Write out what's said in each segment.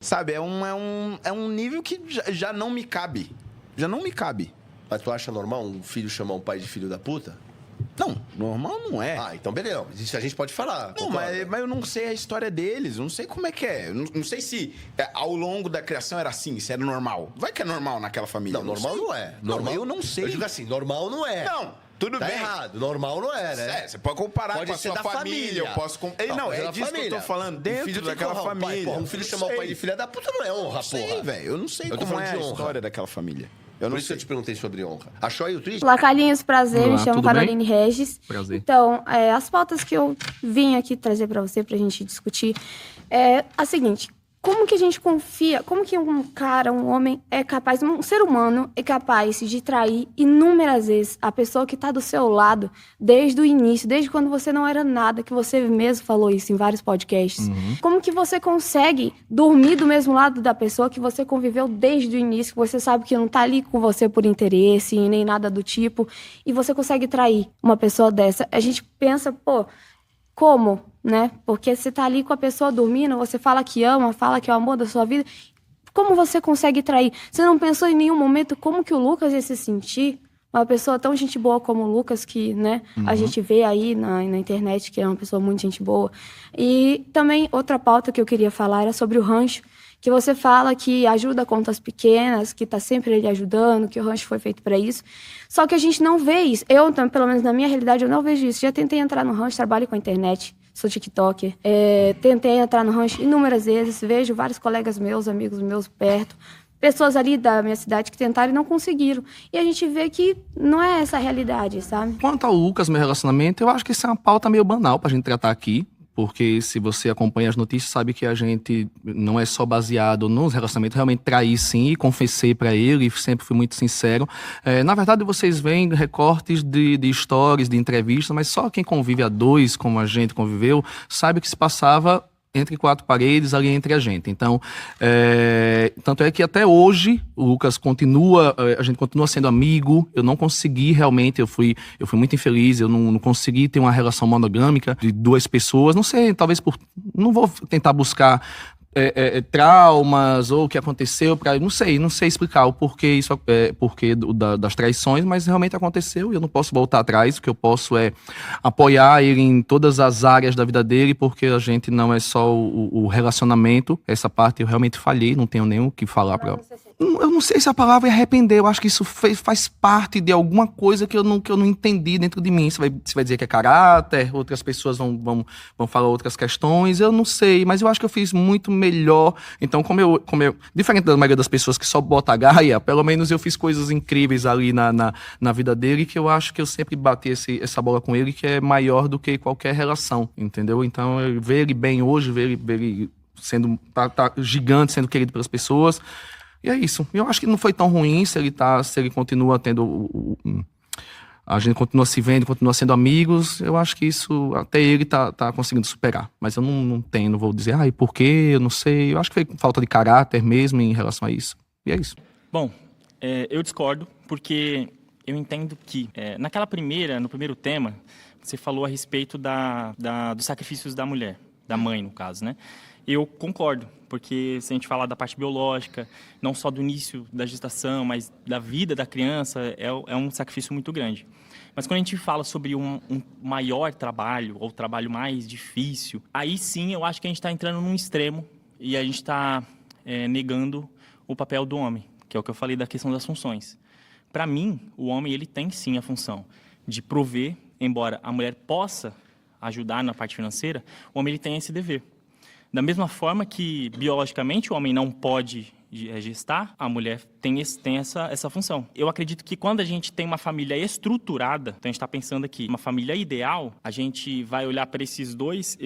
Sabe, é um nível que já não me cabe. Já não me cabe. Mas tu acha normal um filho chamar um pai de filho da puta? Não, normal não é. Ah, então beleza. Isso a gente pode falar. Não, mas eu não sei a história deles, eu não sei como é que é. Eu não sei se ao longo da criação era assim, se era normal. Vai que é normal naquela família. Não, normal não é. Normal, eu não sei. Eu digo assim, normal não é. Não, tudo tá bem. errado, normal não é, né? Você pode comparar Pode com a ser sua da família. Eu posso Não, é disso que eu tô falando. Dentro daquela família. Porra, um filho chamar o pai de filha da puta não é honra, porra. Sei, velho. Eu não sei como é a história daquela família. Por isso que eu te perguntei sobre honra. Achou aí o tweet? Olá, Carlinhos, prazer. Olá, me chamo tudo Caroline bem? Regis. Prazer. Então, as pautas que eu vim aqui trazer pra você, pra gente discutir, é a seguinte. Como que a gente confia, como que um cara, um homem é capaz, um ser humano é capaz de trair inúmeras vezes a pessoa que tá do seu lado desde o início, desde quando você não era nada, que você mesmo falou isso em vários podcasts. Como que você consegue dormir do mesmo lado da pessoa que você conviveu desde o início, que você sabe que não tá ali com você por interesse, nem nada do tipo, e você consegue trair uma pessoa dessa? A gente pensa, pô, como, né? Porque você tá ali com a pessoa dormindo, você fala que ama, fala que é o amor da sua vida. Como você consegue trair? Você não pensou em nenhum momento como que o Lucas ia se sentir? Uma pessoa tão gente boa como o Lucas, que, né, a gente vê aí na internet, que é uma pessoa muito gente boa. E também outra pauta que eu queria falar era sobre o rancho, que você fala que ajuda contas pequenas, que tá sempre ele ajudando, que o rancho foi feito para isso. Só que a gente não vê isso. Eu, pelo menos na minha realidade, eu não vejo isso. Já tentei entrar no rancho, trabalho com a internet, sou TikToker. Tentei entrar no rancho inúmeras vezes, vejo vários colegas meus, amigos meus perto, pessoas ali da minha cidade que tentaram e não conseguiram. E a gente vê que não é essa a realidade, sabe? Quanto ao Lucas, meu relacionamento, eu acho que isso é uma pauta meio banal pra gente tratar aqui. Porque se você acompanha as notícias, sabe que a gente não é só baseado nos relacionamentos, realmente traí sim, e confessei pra ele, e sempre fui muito sincero. Na verdade, vocês veem recortes de stories, de entrevistas, mas só quem convive a dois, como a gente conviveu, sabe o que se passava entre quatro paredes, ali entre a gente. Então, tanto é que até hoje o Lucas continua, a gente continua sendo amigo. Eu não consegui realmente, eu fui muito infeliz, eu não consegui ter uma relação monogâmica de duas pessoas. Não sei, talvez não vou tentar buscar traumas ou o que aconteceu não sei explicar o porquê das traições, mas realmente aconteceu e eu não posso voltar atrás. O que eu posso é apoiar ele em todas as áreas da vida dele, porque a gente não é só o relacionamento. Essa parte eu realmente falhei, não tenho nem o que falar pra... Eu não sei se a palavra é arrepender, eu acho que isso faz parte de alguma coisa que eu não entendi dentro de mim. Você vai dizer que é caráter, outras pessoas vão falar outras questões, eu não sei, mas eu acho que eu fiz muito melhor. Então, como eu diferente da maioria das pessoas que só bota a gaia, pelo menos eu fiz coisas incríveis ali na vida dele, que eu acho que eu sempre bati essa bola com ele, que é maior do que qualquer relação, entendeu? Então, ver ele bem hoje, ver ele sendo tá gigante, sendo querido pelas pessoas. E é isso. Eu acho que não foi tão ruim se ele continua tendo a gente continua se vendo, continua sendo amigos. Eu acho que isso até ele tá conseguindo superar. Mas eu não vou dizer, e por quê? Eu não sei. Eu acho que foi falta de caráter mesmo em relação a isso. E é isso. Bom, eu discordo, porque eu entendo que no primeiro tema, você falou a respeito dos sacrifícios da mulher, da mãe, no caso, né? Eu concordo, porque se a gente falar da parte biológica, não só do início da gestação, mas da vida da criança, é um sacrifício muito grande. Mas quando a gente fala sobre um maior trabalho, ou trabalho mais difícil, aí sim eu acho que a gente está entrando num extremo e a gente está negando o papel do homem, que é o que eu falei da questão das funções. Para mim, o homem ele tem sim a função de prover, embora a mulher possa ajudar na parte financeira, o homem ele tem esse dever. Da mesma forma que, biologicamente, o homem não pode gestar, a mulher tem essa função. Eu acredito que quando a gente tem uma família estruturada, então a gente está pensando aqui, uma família ideal, a gente vai olhar para esses dois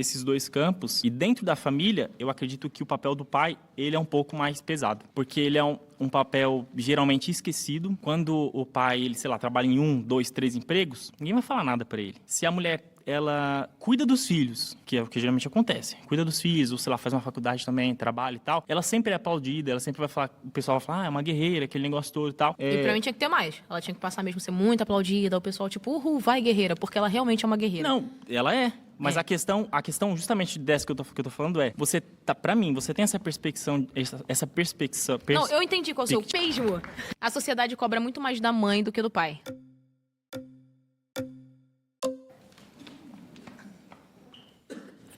campos, e dentro da família, eu acredito que o papel do pai, ele é um pouco mais pesado, porque ele é um papel geralmente esquecido. Quando o pai, ele, sei lá, trabalha em 1, 2, 3 empregos, ninguém vai falar nada para ele. Se a mulher ela cuida dos filhos, que é o que geralmente acontece. Cuida dos filhos, ou sei lá, faz uma faculdade também, trabalha e tal. Ela sempre é aplaudida, ela sempre vai falar, o pessoal vai falar, é uma guerreira, aquele negócio todo e tal. E pra mim tinha que ter mais. Ela tinha que passar mesmo ser muito aplaudida, o pessoal tipo, uhul, vai guerreira, porque ela realmente é uma guerreira. Não, ela é. Mas a questão justamente dessa que eu tô falando é, você tá, pra mim, você tem essa perspectiva, Não, eu entendi qual é o seu mesmo. A sociedade cobra muito mais da mãe do que do pai.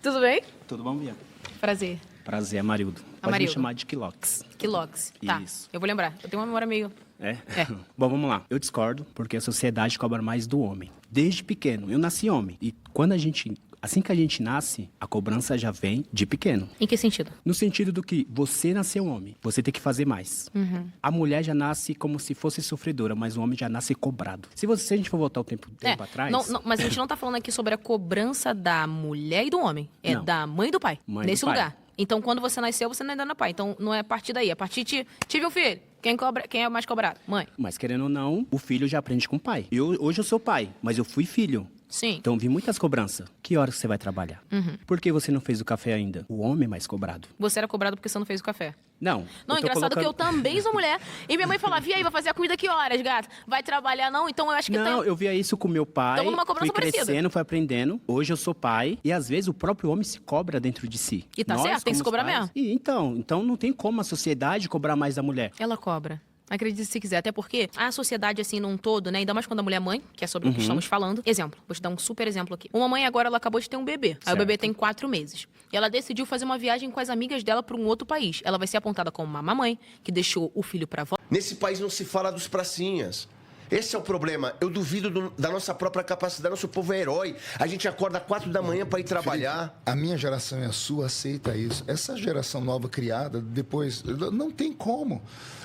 Tudo bem? Tudo bom, Bia? Prazer. Prazer, Amarildo. Pode Amarildo. me chamar de Quilox. Quilox. Tá. Isso. Eu vou lembrar. Eu tenho uma memória meio... É? Bom, vamos lá. Eu discordo, porque a sociedade cobra mais do homem. Desde pequeno. Eu nasci homem. E quando assim que a gente nasce, a cobrança já vem de pequeno. Em que sentido? No sentido do que você nasceu homem, você tem que fazer mais. A mulher já nasce como se fosse sofredora, mas o homem já nasce cobrado. Se a gente for voltar o tempo atrás... Não, mas a gente não tá falando aqui sobre a cobrança da mulher e do homem. É Não. da mãe e do pai. Mãe nesse do pai. lugar. Então, quando você nasceu, você ainda não é pai. Então, não é a partir daí. A partir de... Tive um filho. Quem é mais cobrado? Mãe. Mas querendo ou não, o filho já aprende com o pai. Hoje eu sou pai, mas eu fui filho. Sim. Então, vi muitas cobranças. Que horas você vai trabalhar? Por que você não fez o café ainda? O homem é mais cobrado. Você era cobrado porque você não fez o café. Não. Não, eu tô engraçado colocando... que eu também sou mulher. E minha mãe falava, e aí, vai fazer a comida que horas, gato? Vai trabalhar não? Então eu acho que Não, tem... eu via isso com meu pai. Tamo numa cobrança fui crescendo, parecida. fui aprendendo. Hoje eu sou pai. E às vezes o próprio homem se cobra dentro de si. E tá certo, tem que se como cobrar pais- mesmo. E então não tem como a sociedade cobrar mais da mulher. Ela cobra. Acredite se quiser. Até porque a sociedade, assim, num todo, né? Ainda mais quando a mulher é mãe, que é sobre o que estamos falando. Exemplo. Vou te dar um super exemplo aqui. Uma mãe agora, ela acabou de ter um bebê. Aí o Certo. bebê tem 4 meses. E ela decidiu fazer uma viagem com as amigas dela para um outro país. Ela vai ser apontada como uma mamãe, que deixou o filho pra avó. Nesse país não se fala dos pracinhas. Esse é o problema. Eu duvido da nossa própria capacidade. Nosso povo é herói. A gente acorda 4 da manhã para ir trabalhar. A minha geração e a sua aceita isso. Essa geração nova criada, depois, não tem como.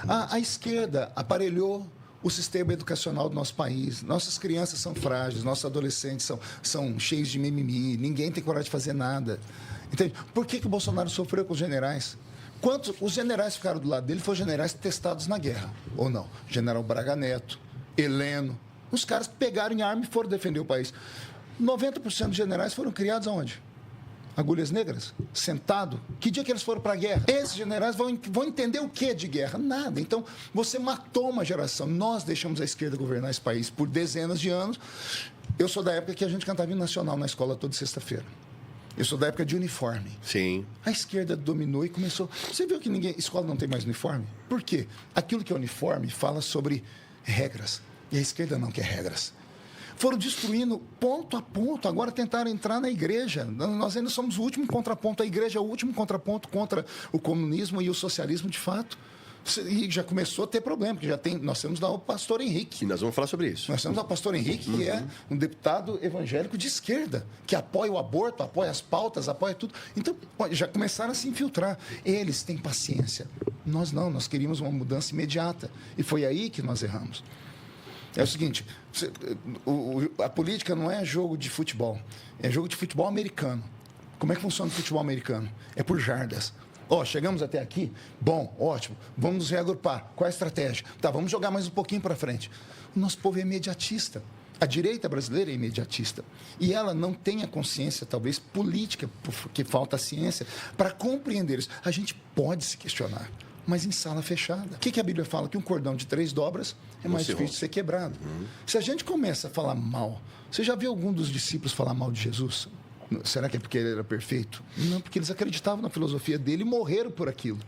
A esquerda aparelhou o sistema educacional do nosso país. Nossas crianças são frágeis, nossos adolescentes são cheios de mimimi, ninguém tem coragem de fazer nada. Entende? Por que o Bolsonaro sofreu com os generais? Quantos os generais ficaram do lado dele foram generais testados na guerra, ou não? General Braga Neto, Heleno. Os caras pegaram em arma e foram defender o país. 90% dos generais foram criados aonde? Agulhas negras? Sentado? Que dia que eles foram para a guerra? Esses generais vão entender o que de guerra? Nada. Então, você matou uma geração. Nós deixamos a esquerda governar esse país por dezenas de anos. Eu sou da época que a gente cantava hino nacional na escola toda sexta-feira. Eu sou da época de uniforme. Sim. A esquerda dominou e começou... Você viu que escola não tem mais uniforme? Por quê? Aquilo que é uniforme fala sobre regras. E a esquerda não quer regras. Foram destruindo ponto a ponto. Agora tentaram entrar na igreja. Nós ainda somos o último contraponto. A igreja é o último contraponto contra o comunismo e o socialismo de fato. E já começou a ter problema, porque nós temos lá o pastor Henrique. E nós vamos falar sobre isso. Nós temos o pastor Henrique, que é um deputado evangélico de esquerda, que apoia o aborto, apoia as pautas, apoia tudo. Então, já começaram a se infiltrar. Eles têm paciência. Nós não, nós queríamos uma mudança imediata. E foi aí que nós erramos. É o seguinte, a política não é jogo de futebol, é jogo de futebol americano. Como é que funciona o futebol americano? É por jardas. Chegamos até aqui? Bom, ótimo. Vamos nos reagrupar. Qual é a estratégia? Tá, vamos jogar mais um pouquinho para frente. O nosso povo é imediatista. A direita brasileira é imediatista. E ela não tem a consciência, talvez, política, porque falta a ciência, para compreender isso. A gente pode se questionar, mas em sala fechada. O que a Bíblia fala? Que um cordão de 3 dobras é mais difícil de ser quebrado. Se a gente começa a falar mal... Você já viu algum dos discípulos falar mal de Jesus? Será que é porque ele era perfeito? Não, porque eles acreditavam na filosofia dele e morreram por aquilo.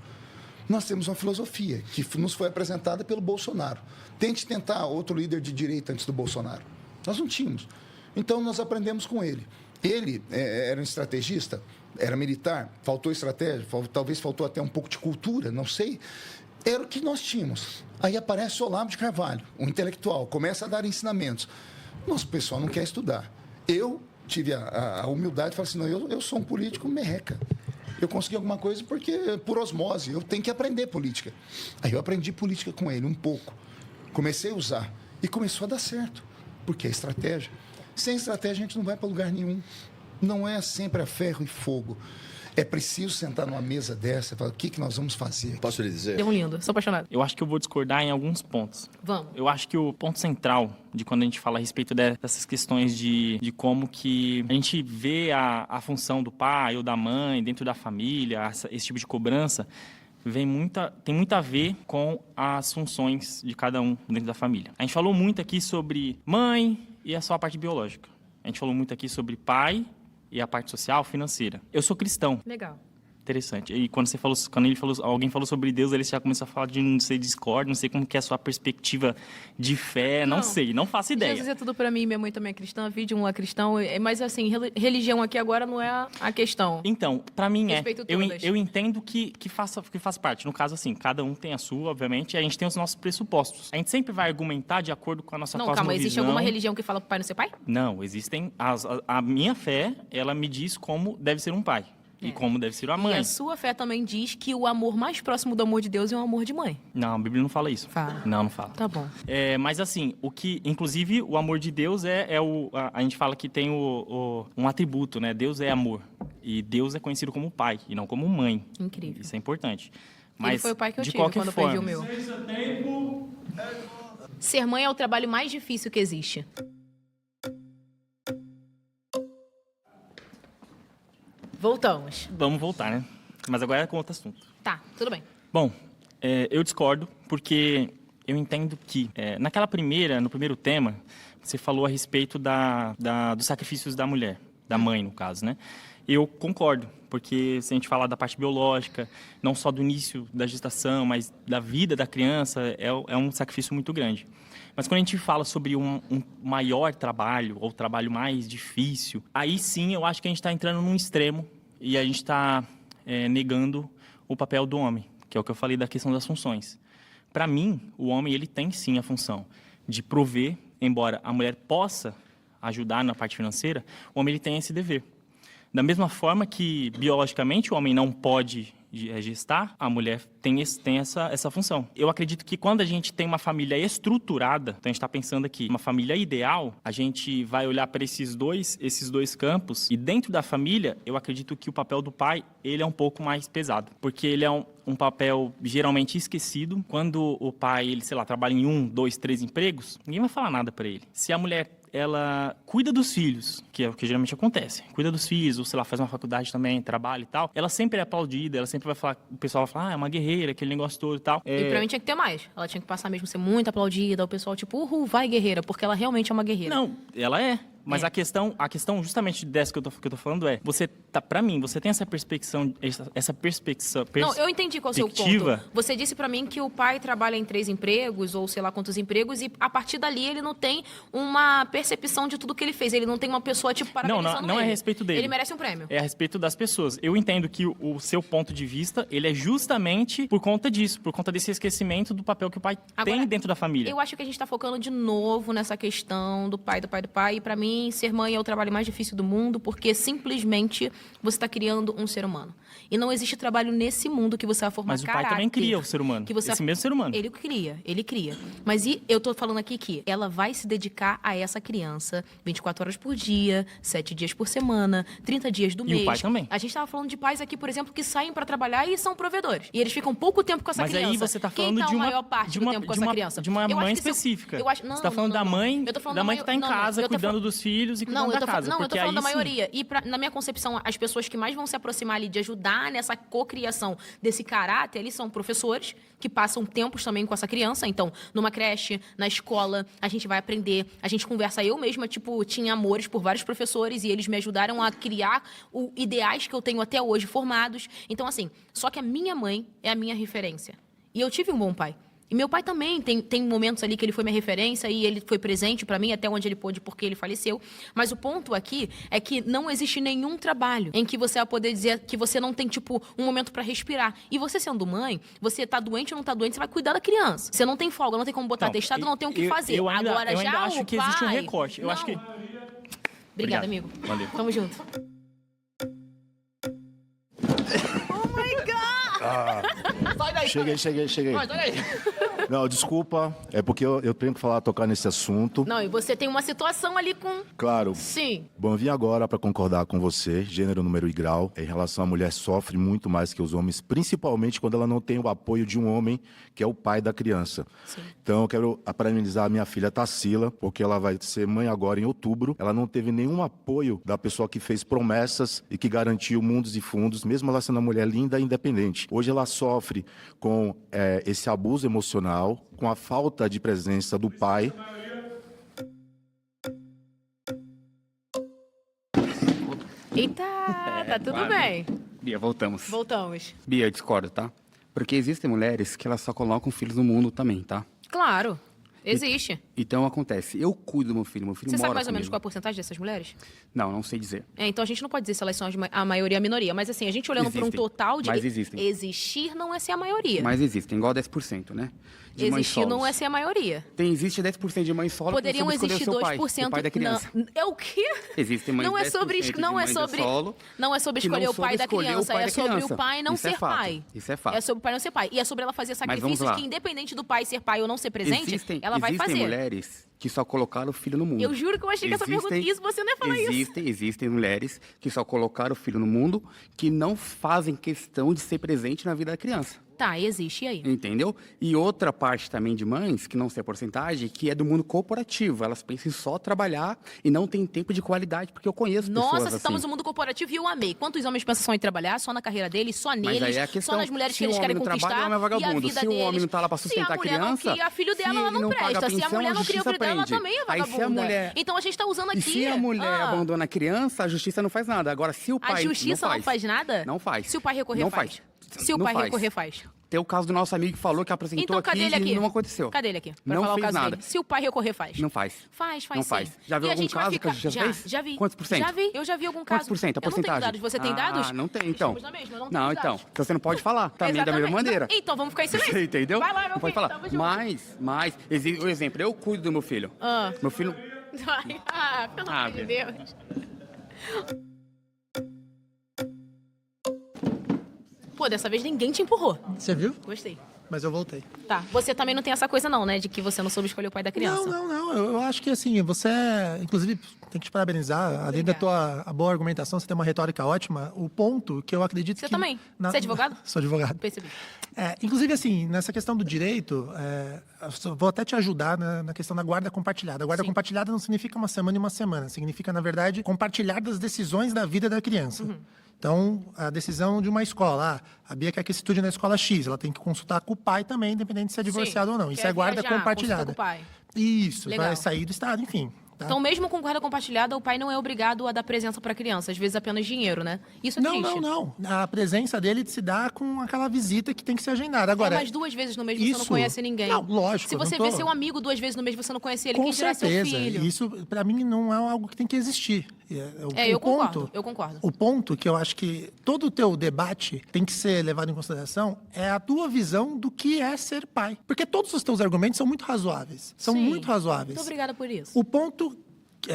Nós temos uma filosofia que nos foi apresentada pelo Bolsonaro. Tente tentar outro líder de direita antes do Bolsonaro. Nós não tínhamos. Então, nós aprendemos com ele. Ele era um estrategista, era militar, faltou estratégia, talvez faltou até um pouco de cultura, não sei. Era o que nós tínhamos. Aí aparece o Olavo de Carvalho, um intelectual, começa a dar ensinamentos. Nosso pessoal não quer estudar. Eu tive a humildade de falar assim, não, eu sou um político merreca. Eu consegui alguma coisa porque, por osmose, eu tenho que aprender política. Aí eu aprendi política com ele, um pouco. Comecei a usar. E começou a dar certo. Porque é estratégia. Sem estratégia, a gente não vai para lugar nenhum. Não é sempre a ferro e fogo. É preciso sentar numa mesa dessa e falar, o que nós vamos fazer? Posso lhe dizer? Deu um lindo, sou apaixonado. Eu acho que eu vou discordar em alguns pontos. Vamos. Eu acho que o ponto central de quando a gente fala a respeito dessas questões de como que a gente vê a função do pai ou da mãe dentro da família, esse tipo de cobrança, tem muito a ver com as funções de cada um dentro da família. A gente falou muito aqui sobre mãe e a sua parte biológica. A gente falou muito aqui sobre pai e a parte social, financeira. Eu sou cristão. Legal. Interessante. E quando alguém falou sobre Deus, ele já começou a falar de não sei, discórdia, não sei como que é a sua perspectiva de fé, não sei, não faço ideia. Jesus é tudo pra mim, minha mãe também é cristã, vídeo um lá cristão, mas assim, religião aqui agora não é a questão. Então, pra mim Respeito eu todas. entendo que faz parte. No caso, assim, cada um tem a sua, obviamente, e a gente tem os nossos pressupostos. A gente sempre vai argumentar de acordo com a nossa Não, cosmovisão. calma, existe alguma religião que fala pro pai não ser pai? Não, existem... A minha fé, ela me diz como deve ser um pai. E como deve ser uma mãe. E a sua fé também diz que o amor mais próximo do amor de Deus é o amor de mãe. Não, a Bíblia não fala isso. Fala. Não fala. Tá bom. Mas assim, inclusive, o amor de Deus a gente fala que tem um atributo, né? Deus é amor. E Deus é conhecido como pai e não como mãe. Incrível. Isso é importante. Ele Mas, foi o pai que eu de tive qualquer quando eu forma, perdi o meu. Ser mãe é o trabalho mais difícil que existe. Voltamos. Vamos voltar, né? Mas agora é com outro assunto. Tá, tudo bem. Bom, eu discordo porque eu entendo que no primeiro tema, você falou a respeito dos sacrifícios da mulher, da mãe, no caso, né? Eu concordo, porque se a gente falar da parte biológica, não só do início da gestação, mas da vida da criança, é um sacrifício muito grande. Mas quando a gente fala sobre um maior trabalho, ou trabalho mais difícil, aí sim eu acho que a gente está entrando num extremo e a gente está negando o papel do homem, que é o que eu falei da questão das funções. Para mim, o homem ele tem sim a função de prover, embora a mulher possa ajudar na parte financeira, o homem ele tem esse dever. Da mesma forma que, biologicamente, o homem não pode gestar, a mulher tem essa função. Eu acredito que quando a gente tem uma família estruturada, então a gente está pensando aqui, uma família ideal, a gente vai olhar para esses dois campos, e dentro da família, eu acredito que o papel do pai, ele é um pouco mais pesado, porque ele é um papel geralmente esquecido. Quando o pai, ele, sei lá, trabalha em 1, 2, 3 empregos, ninguém vai falar nada para ele. Se a mulher ela cuida dos filhos, que é o que geralmente acontece. Cuida dos filhos, ou sei lá, faz uma faculdade também, trabalha e tal. Ela sempre é aplaudida, ela sempre vai falar, o pessoal vai falar, é uma guerreira, aquele negócio todo e tal. E pra mim tinha que ter mais. Ela tinha que passar mesmo ser muito aplaudida, o pessoal tipo, uhul, vai guerreira, porque ela realmente é uma guerreira. Não, ela é. Mas a questão justamente dessa que eu tô falando pra mim, você tem essa perspectiva. Não, eu entendi qual é o seu ponto. Você disse pra mim que o pai trabalha em 3 empregos, ou sei lá quantos empregos, e a partir dali ele não tem uma percepção de tudo que ele fez. Ele não tem uma pessoa, tipo, parabenizando Não ele. é a respeito dele. Ele merece um prêmio. É a respeito das pessoas. Eu entendo que o seu ponto de vista, ele é justamente por conta disso, por conta desse esquecimento do papel que o pai tem dentro da família. Eu acho que a gente tá focando de novo nessa questão do pai, e pra mim, ser mãe é o trabalho mais difícil do mundo, porque simplesmente você está criando um ser humano. E não existe trabalho nesse mundo que você vai formar caráter. Mas o pai também cria o ser humano, esse mesmo ser humano. Ele cria. Mas eu tô falando aqui que ela vai se dedicar a essa criança 24 horas por dia, 7 dias por semana, 30 dias do mês. E o pai também. A gente tava falando de pais aqui, por exemplo, que saem para trabalhar e são provedores. E eles ficam pouco tempo com essa criança. Mas aí você tá falando de uma maior parte do tempo com essa criança? De uma mãe específica. Você tá falando da mãe que tá em casa, cuidando dos filhos e cuidando da casa. Eu tô falando da maioria. E na minha concepção, as pessoas que mais vão se aproximar ali de ajudar nessa cocriação desse caráter, eles são professores que passam tempos também com essa criança. Então, numa creche, na escola, a gente vai aprender, a gente conversa. Eu mesma, tipo, tinha amores por vários professores e eles me ajudaram a criar ideais que eu tenho até hoje formados. Então, assim, só que a minha mãe é a minha referência. E eu tive um bom pai. E meu pai também tem momentos ali que ele foi minha referência e ele foi presente pra mim até onde ele pôde porque ele faleceu. Mas o ponto aqui é que não existe nenhum trabalho em que você vai poder dizer que você não tem, tipo, um momento pra respirar. E você sendo mãe, você tá doente ou não tá doente, você vai cuidar da criança. Você não tem folga, não tem como botar atestado, não tem o que fazer. Eu ainda acho que existe um pai... recorte. Eu acho que... Obrigada, amigo. Valeu. Tamo junto. Oh my God! Sai daí, Cheguei. Sai daí. Não, desculpa, é porque eu tenho que tocar nesse assunto. Não, e você tem uma situação ali com... Claro. Sim. Bom, eu vim agora para concordar com você, gênero, número e grau. Em relação à mulher, sofre muito mais que os homens, principalmente quando ela não tem o apoio de um homem, que é o pai da criança. Sim. Então, eu quero parabenizar a minha filha Tarsila, porque ela vai ser mãe agora em outubro. Ela não teve nenhum apoio da pessoa que fez promessas e que garantiu mundos e fundos, mesmo ela sendo uma mulher linda e independente. Hoje ela sofre com esse abuso emocional, com a falta de presença do pai. Eita, tá tudo claro. bem. Bia, voltamos. Voltamos. Bia, eu discordo, tá? Porque existem mulheres que elas só colocam filhos no mundo também, tá? Claro, existe. Então acontece, eu cuido do meu filho Você mora sabe mais ou menos comigo. qual é a porcentagem dessas mulheres? Não sei dizer. Então a gente não pode dizer se elas são a maioria ou a minoria. Mas assim, a gente olhando para um Existem, total de... mas existem. Existir não é ser a maioria. Mas existem, igual 10%, né? De mães Existir não solos. é ser a maioria. Existe 10% de mães solo Poderiam que você existir escolher o seu 2%. pai, o pai da criança. Não, é o quê? Existem mais Não é 10% sobre, de não é mães sobre, solo não é sobre que não escolher o pai soube da escolher o criança, pai é da sobre criança. o pai não Isso é ser fato, pai. isso é fato. É sobre o pai não ser pai. E é sobre ela fazer sacrifícios lá. que, independente do pai ser pai ou não ser presente, ela vai existem fazer. mulheres que só colocaram o filho no mundo. Eu juro que eu achei que essa pergunta... Isso, você não ia falar isso. Existem mulheres que só colocaram o filho no mundo que não fazem questão de ser presente na vida da criança. Tá, existe, e aí? Entendeu? E outra parte também de mães, que não sei a porcentagem, que é do mundo corporativo. Elas pensam em só trabalhar e não tem tempo de qualidade, porque eu conheço Nossa, pessoas se assim. estamos no mundo corporativo e eu amei. Quantos homens pensam só em trabalhar, só na carreira deles, só Mas neles, aí é a questão, só nas mulheres que se o eles homem querem não conquistar trabalha, o homem é e a vagabundo. vida Se o deles. homem não tá lá pra sustentar se a mulher criança, não cria filho dela, se ela não ele não paga presta. Se a pensão, mulher a não cria o justiça filho dela, ela prende. também é Aí se a vagabunda. mulher- Então a gente tá usando aqui... E se a mulher abandona a criança, a justiça não faz nada. Agora, se o pai A justiça não faz nada? Não faz. Se o pai recorrer, não faz. Se o Não pai faz. recorrer, faz. Tem o caso do nosso amigo que falou que apresentou Então cadê ele aqui aqui? e não aconteceu. Cadê ele aqui? Pra Não falar o fez caso nada. dele. Se o pai recorrer, faz. Não faz. Faz Não sim. faz. Já viu E a algum gente vai caso que ficar... a gente já fez? Já vi. Quantos por cento? Já vi. Eu já vi algum Quantos caso. por cento? A Eu não porcentagem? tenho dados. Você tem dados? Ah, não tem, então. Estamos na mesma, eu não tenho então. dados. Então você não pode falar também da mesma Exatamente. maneira. Não, então vamos ficar em silêncio. Você entendeu? Vai lá, meu Não pode filho, falar. tamo junto. Mas, o exemplo, eu cuido do meu filho. Ah. Meu filho... Ai, pelo amor de Bia. Deus. Pô, dessa vez ninguém te empurrou. Você viu? Gostei. Mas eu voltei. Tá, você também não tem essa coisa não, né? De que você não soube escolher o pai da criança. Não. Eu acho que assim, você, inclusive, tem que te parabenizar. Além da tua boa argumentação, você tem uma retórica ótima. O ponto que eu acredito Você que... também? Você é advogado? Sou advogado. Percebi. Inclusive, assim, nessa questão do direito, eu vou até te ajudar na questão da guarda compartilhada. A guarda compartilhada não significa uma semana e uma semana. Significa, na verdade, compartilhar das decisões da vida da criança. Então, a decisão de uma escola. A Bia quer que estude na escola X. Ela tem que consultar com o pai também, independente de se é divorciado ou não. Isso Quer é guarda viajar, compartilhada. consulta com o pai. Isso, Legal. vai sair do estado, enfim. Tá? Então, mesmo com guarda compartilhada, o pai não é obrigado a dar presença pra criança. Às vezes apenas dinheiro, né? Isso é triste. Não. A presença dele se dá com aquela visita que tem que ser agendada. Agora, Mas 2 vezes no mês você não isso- conhece ninguém. Não, lógico, Se eu não você tô- vê seu amigo 2 vezes no mês, você não conhece ele. com Quem dirá seu certeza. filho? Isso, pra mim, não é algo que tem que existir. Eu concordo. O ponto que eu acho que todo o teu debate tem que ser levado em consideração é a tua visão do que é ser pai. Porque todos os teus argumentos são muito razoáveis. São Sim. muito razoáveis. Muito obrigada por isso. O ponto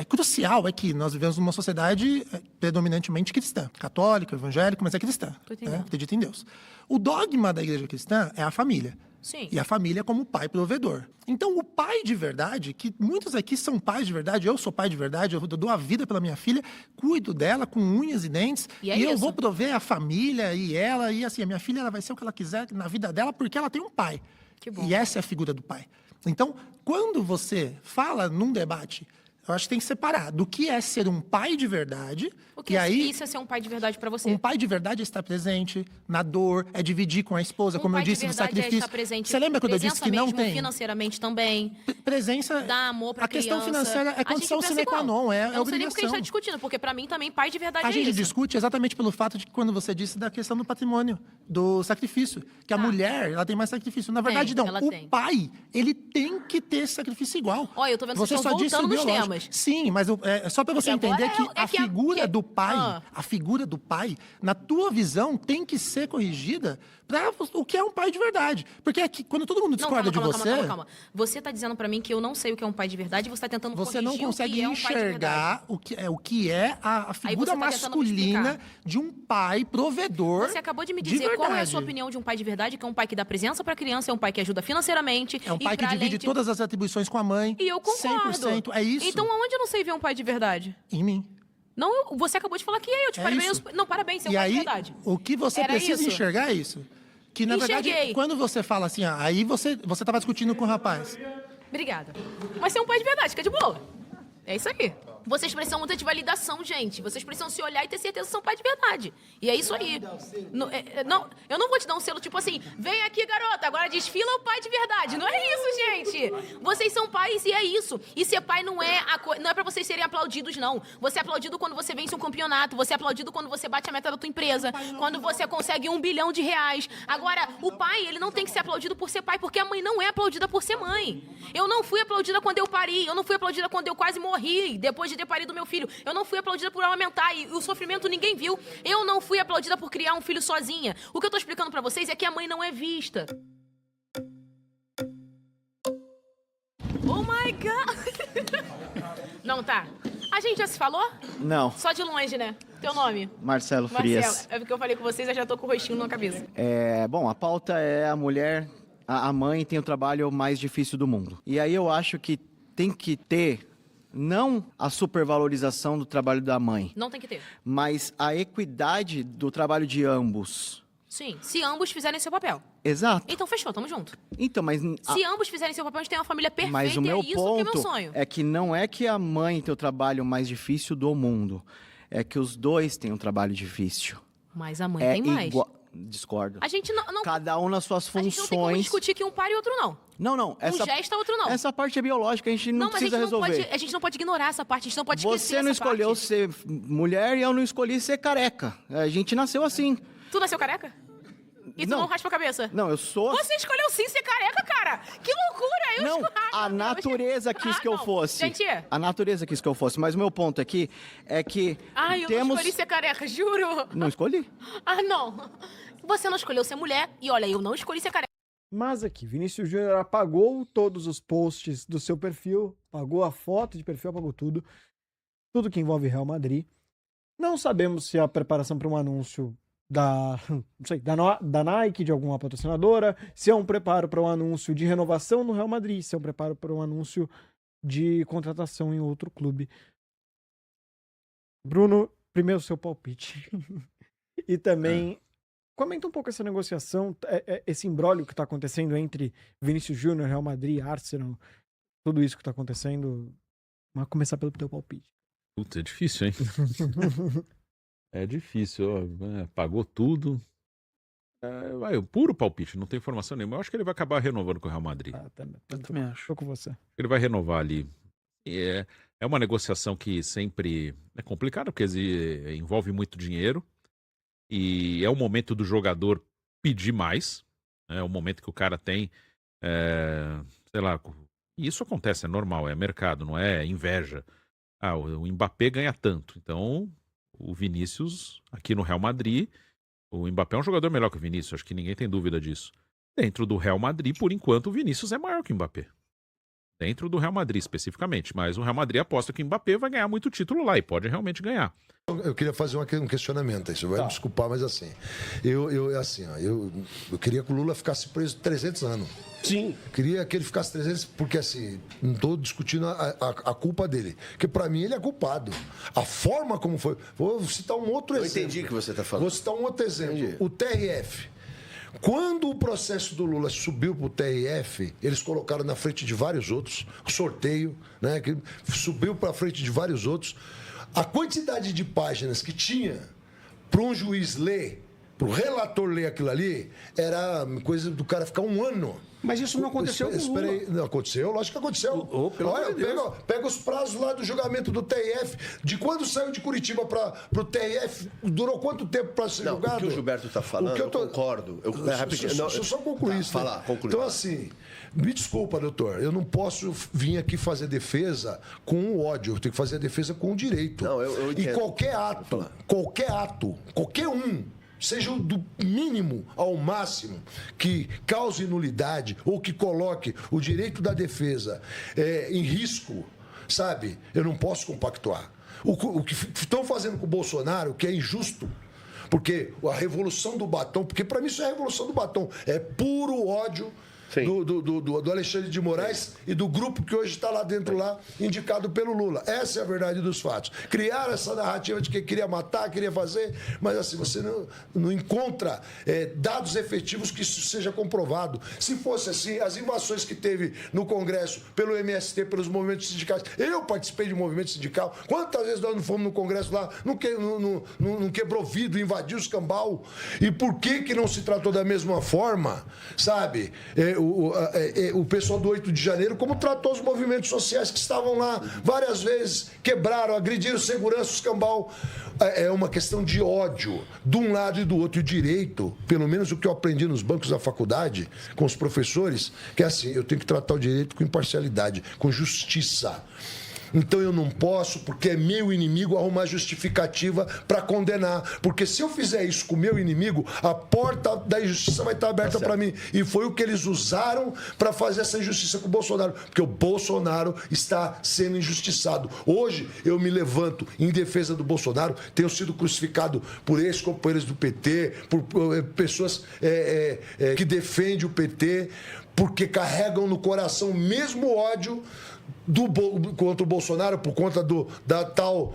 crucial é que nós vivemos numa sociedade predominantemente cristã. Católica, evangélica, mas é cristã. Tô entendendo. Né? Acredita em Deus. O dogma da igreja cristã é a família. Sim. E a família como pai provedor. Então, o pai de verdade, que muitos aqui são pais de verdade, eu sou pai de verdade, eu dou a vida pela minha filha, cuido dela com unhas e dentes, E é eu isso. vou prover a família e ela, e assim, a minha filha ela vai ser o que ela quiser na vida dela, porque ela tem um pai. Que bom. E essa é a figura do pai. Então, quando você fala num debate, eu acho que tem que separar do que é ser um pai de verdade, O que e aí... isso é ser um pai de verdade pra você? Um pai de verdade é estar presente na dor, é dividir com a esposa, como eu pai de disse, no verdade sacrifício. É estar presente, Você lembra quando eu disse que não mesmo, tem? financeiramente também. Presença. Dar amor pra A questão criança. financeira é A condição gente pensa sine qua igual. non, é Eu não sei nem porque a gente obrigação. tá discutindo, porque pra mim também pai de verdade A é gente isso. discute exatamente pelo fato de que quando você disse da questão do patrimônio, do sacrifício, que a mulher, ela tem mais sacrifício. Na verdade, Tem, não. ela O tem. pai, ele tem que ter sacrifício igual. Olha, eu tô vendo que você vocês só estão disse o voltando nos biológico. delas. Sim, mas é só para você Porque agora entender que a figura do pai, Ah. a figura do pai, na tua visão, tem que ser corrigida para o que é um pai de verdade. Porque aqui, quando todo mundo discorda de você, Calma. Você tá dizendo pra mim que eu não sei o que é um pai de verdade e você tá tentando você corrigir não o que consegue é um pai de verdade. enxergar o que é a figura você tá tentando me masculina explicar. de um pai provedor. Você acabou de me de dizer qual é a verdade. sua opinião de um pai de verdade, que é um pai que dá presença pra criança, é um pai que ajuda financeiramente. É um pai e que pra divide além de- todas as atribuições com a mãe. E eu concordo. 100%. É isso. Então aonde eu não sei ver um pai de verdade? Em mim. Não, você acabou de falar que eu te É parabéns. isso. Não, parabéns, você é um E pai aí, de verdade. o que você Era precisa isso. enxergar é isso. Que, na verdade, Enxerguei. quando você fala assim, aí você tava discutindo com o rapaz. Obrigada. Mas você é um pai de verdade, fica de boa. É isso aí. Vocês precisam muito de validação, gente. Vocês precisam se olhar e ter certeza que são pai de verdade. E é isso aí. Não, eu não vou te dar um selo tipo assim, vem aqui, garota, agora desfila o pai de verdade. Não é isso, gente. Vocês são pais e é isso. E ser pai não é pra vocês serem aplaudidos, não. Você é aplaudido quando você vence um campeonato. Você é aplaudido quando você bate a meta da tua empresa. Quando você consegue R$1 bilhão. Agora, o pai, ele não tem que ser aplaudido por ser pai, porque a mãe não é aplaudida por ser mãe. Eu não fui aplaudida quando eu pari. Eu não fui aplaudida quando eu quase morri, depois de ter parido meu filho. Eu não fui aplaudida por amamentar e o sofrimento ninguém viu. Eu não fui aplaudida por criar um filho sozinha. O que eu tô explicando pra vocês é que a mãe não é vista. Oh my God! Não, tá. A gente já se falou? Não. Só de longe, né? Teu nome? Marcelo Frias. Marcelo. É porque eu falei com vocês, eu já tô com o rostinho na cabeça. Bom, a pauta é a mulher, a mãe tem o trabalho mais difícil do mundo. E aí eu acho que tem que ter não a supervalorização do trabalho da mãe, Não tem que ter. mas a equidade do trabalho de ambos. Sim, se ambos fizerem seu papel. Exato. Então fechou, tamo junto. Então, mas Se ambos fizerem seu papel, a gente tem uma família perfeita mas o e meu é isso que é meu ponto sonho. é que não é que a mãe tem o trabalho mais difícil do mundo, é que os dois têm um trabalho difícil. Mas a mãe É tem mais. Discordo. A gente não Cada um nas suas a gente não tem como funções. discutir que um para e outro não. Não. Um gesta, outro não. Essa parte é biológica, a gente não mas a gente precisa não resolver. pode, a gente não pode ignorar essa parte, a gente não pode esquecer Você não essa escolheu parte. ser mulher e eu não escolhi ser careca. A gente nasceu assim. Tu nasceu careca? E tu Não. não raspa a cabeça? Não, eu sou. Você escolheu sim ser careca, cara! Que loucura! Eu Não, escolhi- a natureza quis que eu não. fosse. Gente, A natureza quis que eu fosse. Mas o meu ponto aqui é que ai, eu não temos. escolhi ser careca, juro! Não escolhi. Ah, não! Você não escolheu ser mulher e olha, eu não escolhi ser careca. Mas aqui, Vinícius Júnior apagou todos os posts do seu perfil, apagou a foto de perfil, apagou tudo. Tudo que envolve Real Madrid. Não sabemos se é a preparação para um anúncio da Nike, de alguma patrocinadora, se é um preparo para um anúncio de renovação no Real Madrid, se é um preparo para um anúncio de contratação em outro clube. Bruno, primeiro seu palpite. E também comenta um pouco essa negociação, esse imbróglio que está acontecendo entre Vinícius Júnior, Real Madrid, Arsenal, tudo isso que está acontecendo. Vamos começar pelo teu palpite. Putz, é difícil, hein? É difícil, ó, pagou tudo. Vai, o puro palpite, não tem informação nenhuma. Eu acho que ele vai acabar renovando com o Real Madrid. Eu também acho. Estou com você. Ele vai renovar ali. É uma negociação que sempre é complicada, porque envolve muito dinheiro. E é o momento do jogador pedir mais. É o momento que o cara tem, sei lá, e isso acontece, é normal, é mercado, não é inveja. O Mbappé ganha tanto, então o Vinícius, aqui no Real Madrid, o Mbappé é um jogador melhor que o Vinícius, acho que ninguém tem dúvida disso. Dentro do Real Madrid, por enquanto, o Vinícius é maior que o Mbappé. Dentro do Real Madrid, especificamente. Mas o Real Madrid aposta que o Mbappé vai ganhar muito título lá, e pode realmente ganhar. Eu queria fazer um questionamento aí, você vai me desculpar, mas assim, eu queria que o Lula ficasse preso 300 anos. Sim. Queria que ele ficasse 300, porque assim, não estou discutindo a culpa dele, porque para mim ele é culpado. A forma como foi, vou citar um outro exemplo. Eu entendi o que você está falando. Vou citar um outro exemplo, o TRF. Quando o processo do Lula subiu para o TRF, eles colocaram na frente de vários outros, o sorteio, né, que subiu para frente de vários outros. A quantidade de páginas que tinha para um juiz ler pro relator ler aquilo ali, era coisa do cara ficar um ano. Mas isso não aconteceu com o Lula. Aí. Não aconteceu? Lógico que aconteceu. Olha, pega os prazos lá do julgamento do TRF. De quando saiu de Curitiba pro TRF, durou quanto tempo para ser julgado? O que o Gilberto está falando, eu concordo. Deixa eu só concluir isso. Concluir. Então, assim, me desculpa, doutor, eu não posso vir aqui fazer defesa com o ódio. Eu tenho que fazer a defesa com o direito. Não, eu entendo. E qualquer ato, qualquer um, seja do mínimo ao máximo, que cause nulidade ou que coloque o direito da defesa em risco, sabe? Eu não posso compactuar. O que estão fazendo com o Bolsonaro, que é injusto, porque a revolução do batom, porque para mim isso é a revolução do batom, é puro ódio do Alexandre de Moraes e do grupo que hoje está lá dentro, lá, indicado pelo Lula. Essa é a verdade dos fatos. Criaram essa narrativa de que queria matar, queria fazer, mas assim, você não encontra dados efetivos que isso seja comprovado. Se fosse assim, as invasões que teve no Congresso pelo MST, pelos movimentos sindicais, eu participei de um movimento sindical, quantas vezes nós não fomos no Congresso lá, não quebrou vidro, invadiu os cambal, e por que não se tratou da mesma forma, sabe? O pessoal do 8 de janeiro, como tratou os movimentos sociais que estavam lá várias vezes, quebraram, agrediram segurança, os cambal. É uma questão de ódio de um lado e do outro. E o direito, pelo menos o que eu aprendi nos bancos da faculdade, com os professores, que é assim, eu tenho que tratar o direito com imparcialidade, com justiça. Então eu não posso, porque é meu inimigo, arrumar justificativa para condenar. Porque se eu fizer isso com o meu inimigo, a porta da injustiça vai estar aberta para mim. E foi o que eles usaram para fazer essa injustiça com o Bolsonaro. Porque o Bolsonaro está sendo injustiçado. Hoje eu me levanto em defesa do Bolsonaro, tenho sido crucificado por ex-companheiros do PT, por pessoas que defendem o PT, porque carregam no coração o mesmo ódio contra o Bolsonaro por conta da tal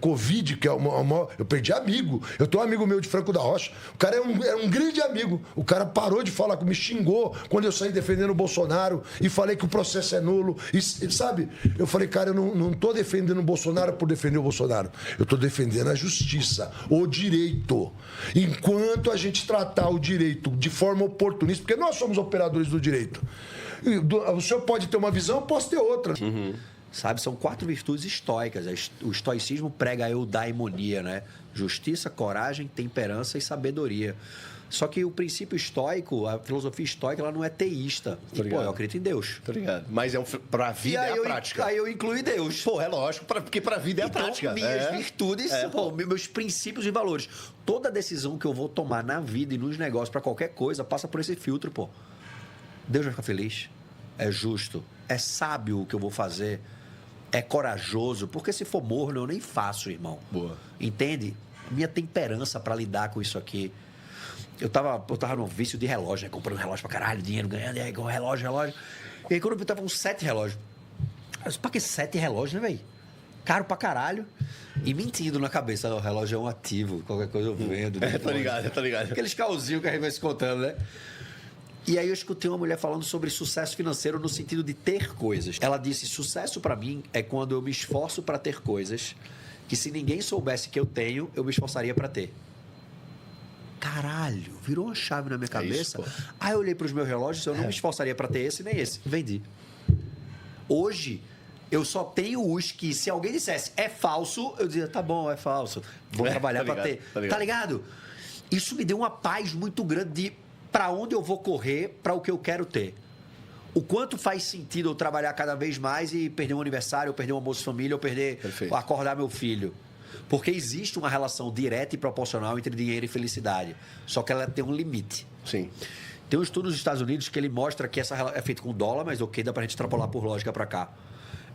Covid, que é eu perdi amigo. Eu tenho um amigo meu de Franco da Rocha. O cara é um grande amigo. O cara parou de falar, me xingou quando eu saí defendendo o Bolsonaro e falei que o processo é nulo. E sabe, eu falei, cara, eu não estou defendendo o Bolsonaro por defender o Bolsonaro. Eu estou defendendo a justiça, o direito. Enquanto a gente tratar o direito de forma oportunista, porque nós somos operadores do direito. O senhor pode ter uma visão, eu posso ter outra. Sabe, são 4 virtudes estoicas. O estoicismo prega a eudaimonia, né? Justiça, coragem, temperança e sabedoria. Só que o princípio estoico, a filosofia estoica, ela não é teísta. E, eu acredito em Deus. Obrigado. Mas pra vida é a prática. Aí eu incluo Deus. É lógico, porque pra vida é a prática. Minhas virtudes são meus princípios e valores. Toda decisão que eu vou tomar na vida e nos negócios, pra qualquer coisa, passa por esse filtro, Deus vai ficar feliz, é justo, é sábio o que eu vou fazer, é corajoso, porque se for morno eu nem faço, irmão. Boa. Entende? Minha temperança para lidar com isso aqui. Eu tava num vício de relógio, comprando relógio pra caralho, dinheiro ganhando, e aí com relógio. E aí quando eu tava com 7 relógios. Eu disse, pra que 7 relógios, né, velho? Caro pra caralho. E mentindo na cabeça, o relógio é um ativo, qualquer coisa eu vendo. Tá ligado. Aqueles cauzinhos que a gente vai se contando, né? E aí eu escutei uma mulher falando sobre sucesso financeiro no sentido de ter coisas. Ela disse, sucesso para mim é quando eu me esforço para ter coisas que se ninguém soubesse que eu tenho, eu me esforçaria para ter. Caralho, virou uma chave na minha cabeça. Aí eu olhei para os meus relógios, eu não me esforçaria para ter esse nem esse. Vendi. Hoje, eu só tenho os que, se alguém dissesse é falso, eu dizia, tá bom, é falso. Vou trabalhar para ter. Tá ligado? Isso me deu uma paz muito grande de para onde eu vou correr, para o que eu quero ter. O quanto faz sentido eu trabalhar cada vez mais e perder um aniversário, ou perder um almoço de família, ou perder, acordar meu filho. Porque existe uma relação direta e proporcional entre dinheiro e felicidade. Só que ela tem um limite. Sim. Tem um estudo nos Estados Unidos que ele mostra que essa é feito com dólar, mas ok, dá pra gente extrapolar por lógica para cá.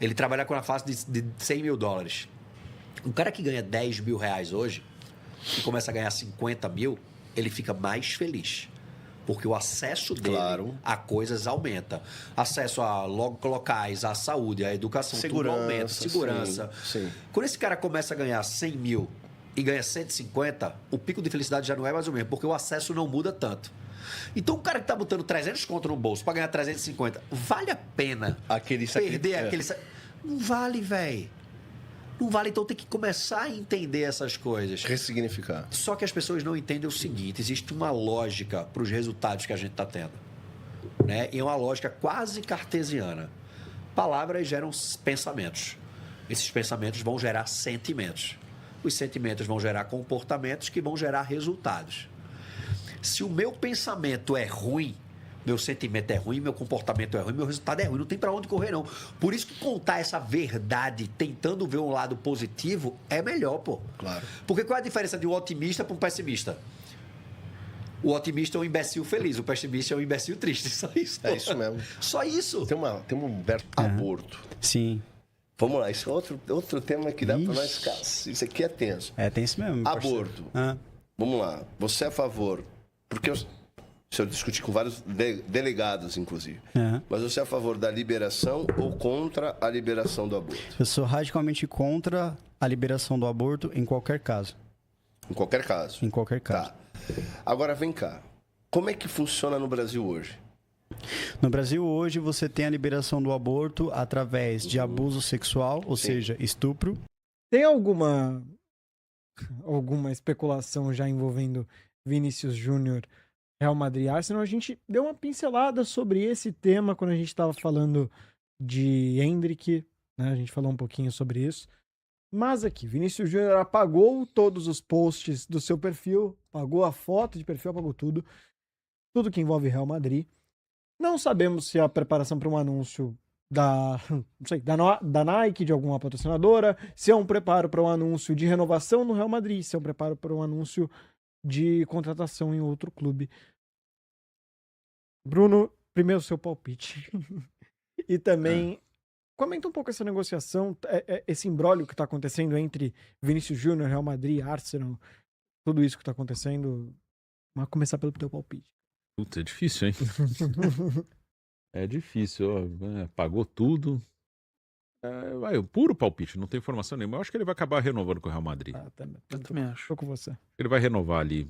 Ele trabalha com a fase de $100 mil. Um cara que ganha $10 mil hoje e começa a ganhar 50 mil, ele fica mais feliz. Porque o acesso dele a coisas aumenta. Acesso a locais, à saúde, à educação, tudo aumenta. Segurança. Sim. Quando esse cara começa a ganhar 100 mil e ganha 150, o pico de felicidade já não é mais o mesmo, porque o acesso não muda tanto. Então, o cara que tá botando 300 conto no bolso para ganhar 350, vale a pena perder aquele... Não vale, velho. Não vale, então tem que começar a entender essas coisas. Ressignificar. Só que as pessoas não entendem o seguinte: existe uma lógica para os resultados que a gente está tendo. Né? E é uma lógica quase cartesiana. Palavras geram pensamentos. Esses pensamentos vão gerar sentimentos. Os sentimentos vão gerar comportamentos que vão gerar resultados. Se o meu pensamento é ruim, meu sentimento é ruim, meu comportamento é ruim, meu resultado é ruim, não tem para onde correr, não. Por isso que contar essa verdade, tentando ver um lado positivo, é melhor, pô. Claro. Porque qual é a diferença de um otimista para um pessimista? O otimista é um imbecil feliz, o pessimista é um imbecil triste. Só isso. É isso mesmo. Só isso. Tem um Humberto aborto. Sim. Vamos lá, isso é outro tema que dá para nós ficar. Isso aqui é tenso. É tenso mesmo. Aborto. Vamos lá. Você é a favor? Porque eu discuti com vários delegados, inclusive. Mas você é a favor da liberação ou contra a liberação do aborto? Eu sou radicalmente contra a liberação do aborto em qualquer caso. Em qualquer caso? Em qualquer caso. Tá. Agora, vem cá. Como é que funciona no Brasil hoje? No Brasil, hoje, você tem a liberação do aborto através de abuso sexual, ou seja, estupro. Tem alguma especulação já envolvendo Vinícius Júnior, Real Madrid e Arsenal? A gente deu uma pincelada sobre esse tema quando a gente estava falando de Endrick, né? A gente falou um pouquinho sobre isso. Mas aqui, Vinícius Júnior apagou todos os posts do seu perfil, apagou a foto de perfil, apagou tudo que envolve Real Madrid. Não sabemos se é a preparação para um anúncio da Nike, de alguma patrocinadora, se é um preparo para um anúncio de renovação no Real Madrid, se é um preparo para um anúncio de contratação em outro clube. Bruno, primeiro seu palpite. E também comenta um pouco essa negociação, esse imbróglio que está acontecendo entre Vinícius Júnior, Real Madrid, Arsenal, tudo isso que está acontecendo. Vamos começar pelo teu palpite. Puta, é difícil, hein? É difícil, ó. Pagou tudo. Vai, puro palpite, não tem informação nenhuma. Eu acho que ele vai acabar renovando com o Real Madrid. Eu também acho. Tô com você. Ele vai renovar ali.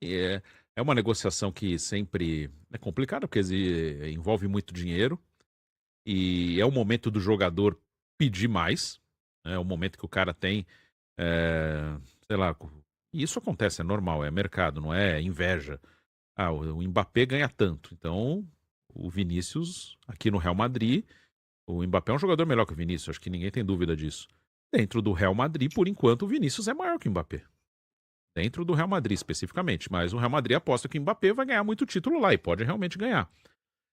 É uma negociação que sempre é complicada, porque envolve muito dinheiro. E é o momento do jogador pedir mais. É o momento que o cara tem, sei lá, e isso acontece, é normal, é mercado, não é inveja. O Mbappé ganha tanto, então o Vinícius aqui no Real Madrid, o Mbappé é um jogador melhor que o Vinícius, acho que ninguém tem dúvida disso. Dentro do Real Madrid, por enquanto, o Vinícius é maior que o Mbappé. Dentro do Real Madrid, especificamente. Mas o Real Madrid aposta que o Mbappé vai ganhar muito título lá, e pode realmente ganhar.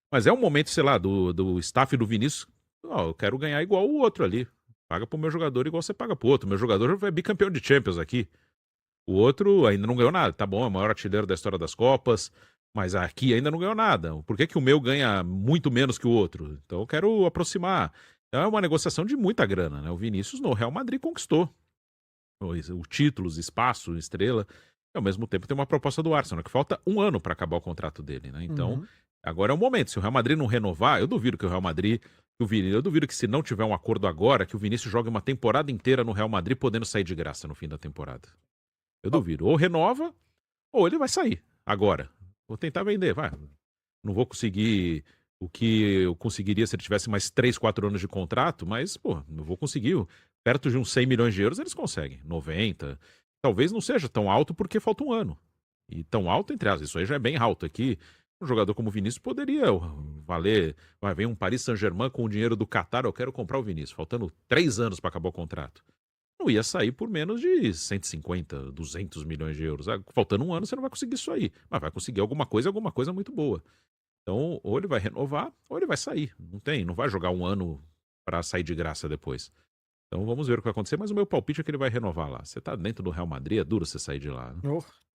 Mas é um momento, sei lá, do staff do Vinícius, eu quero ganhar igual o outro ali. Paga pro meu jogador igual você paga pro outro. Meu jogador é bicampeão de Champions aqui. O outro ainda não ganhou nada. Tá bom, é o maior artilheiro da história das Copas, mas aqui ainda não ganhou nada. Por que o meu ganha muito menos que o outro? Então eu quero aproximar. Então é uma negociação de muita grana, né? O Vinícius no Real Madrid conquistou o título, espaço, estrela. E ao mesmo tempo tem uma proposta do Arsenal, que falta 1 ano para acabar o contrato dele, né? Então, agora é o momento. Se o Real Madrid não renovar, eu duvido que o Real Madrid, eu duvido que se não tiver um acordo agora, que o Vinícius jogue uma temporada inteira no Real Madrid podendo sair de graça no fim da temporada. Eu duvido. Ou renova, ou ele vai sair. Agora. Vou tentar vender, vai. Não vou conseguir o que eu conseguiria se ele tivesse mais 3, 4 anos de contrato, mas, pô, não vou conseguir. Perto de uns 100 milhões de euros eles conseguem. 90. Talvez não seja tão alto porque falta 1 ano. E tão alto, entre aspas, isso aí já é bem alto aqui. Um jogador como o Vinícius poderia valer. Vai vir um Paris Saint-Germain com o dinheiro do Qatar, eu quero comprar o Vinícius. Faltando 3 anos para acabar o contrato. Não ia sair por menos de 150, 200 milhões de euros. Faltando 1 ano, você não vai conseguir isso aí. Mas vai conseguir alguma coisa muito boa. Então, ou ele vai renovar, ou ele vai sair. Não vai jogar 1 ano para sair de graça depois. Então, vamos ver o que vai acontecer. Mas o meu palpite é que ele vai renovar lá. Você tá dentro do Real Madrid, é duro você sair de lá. Né?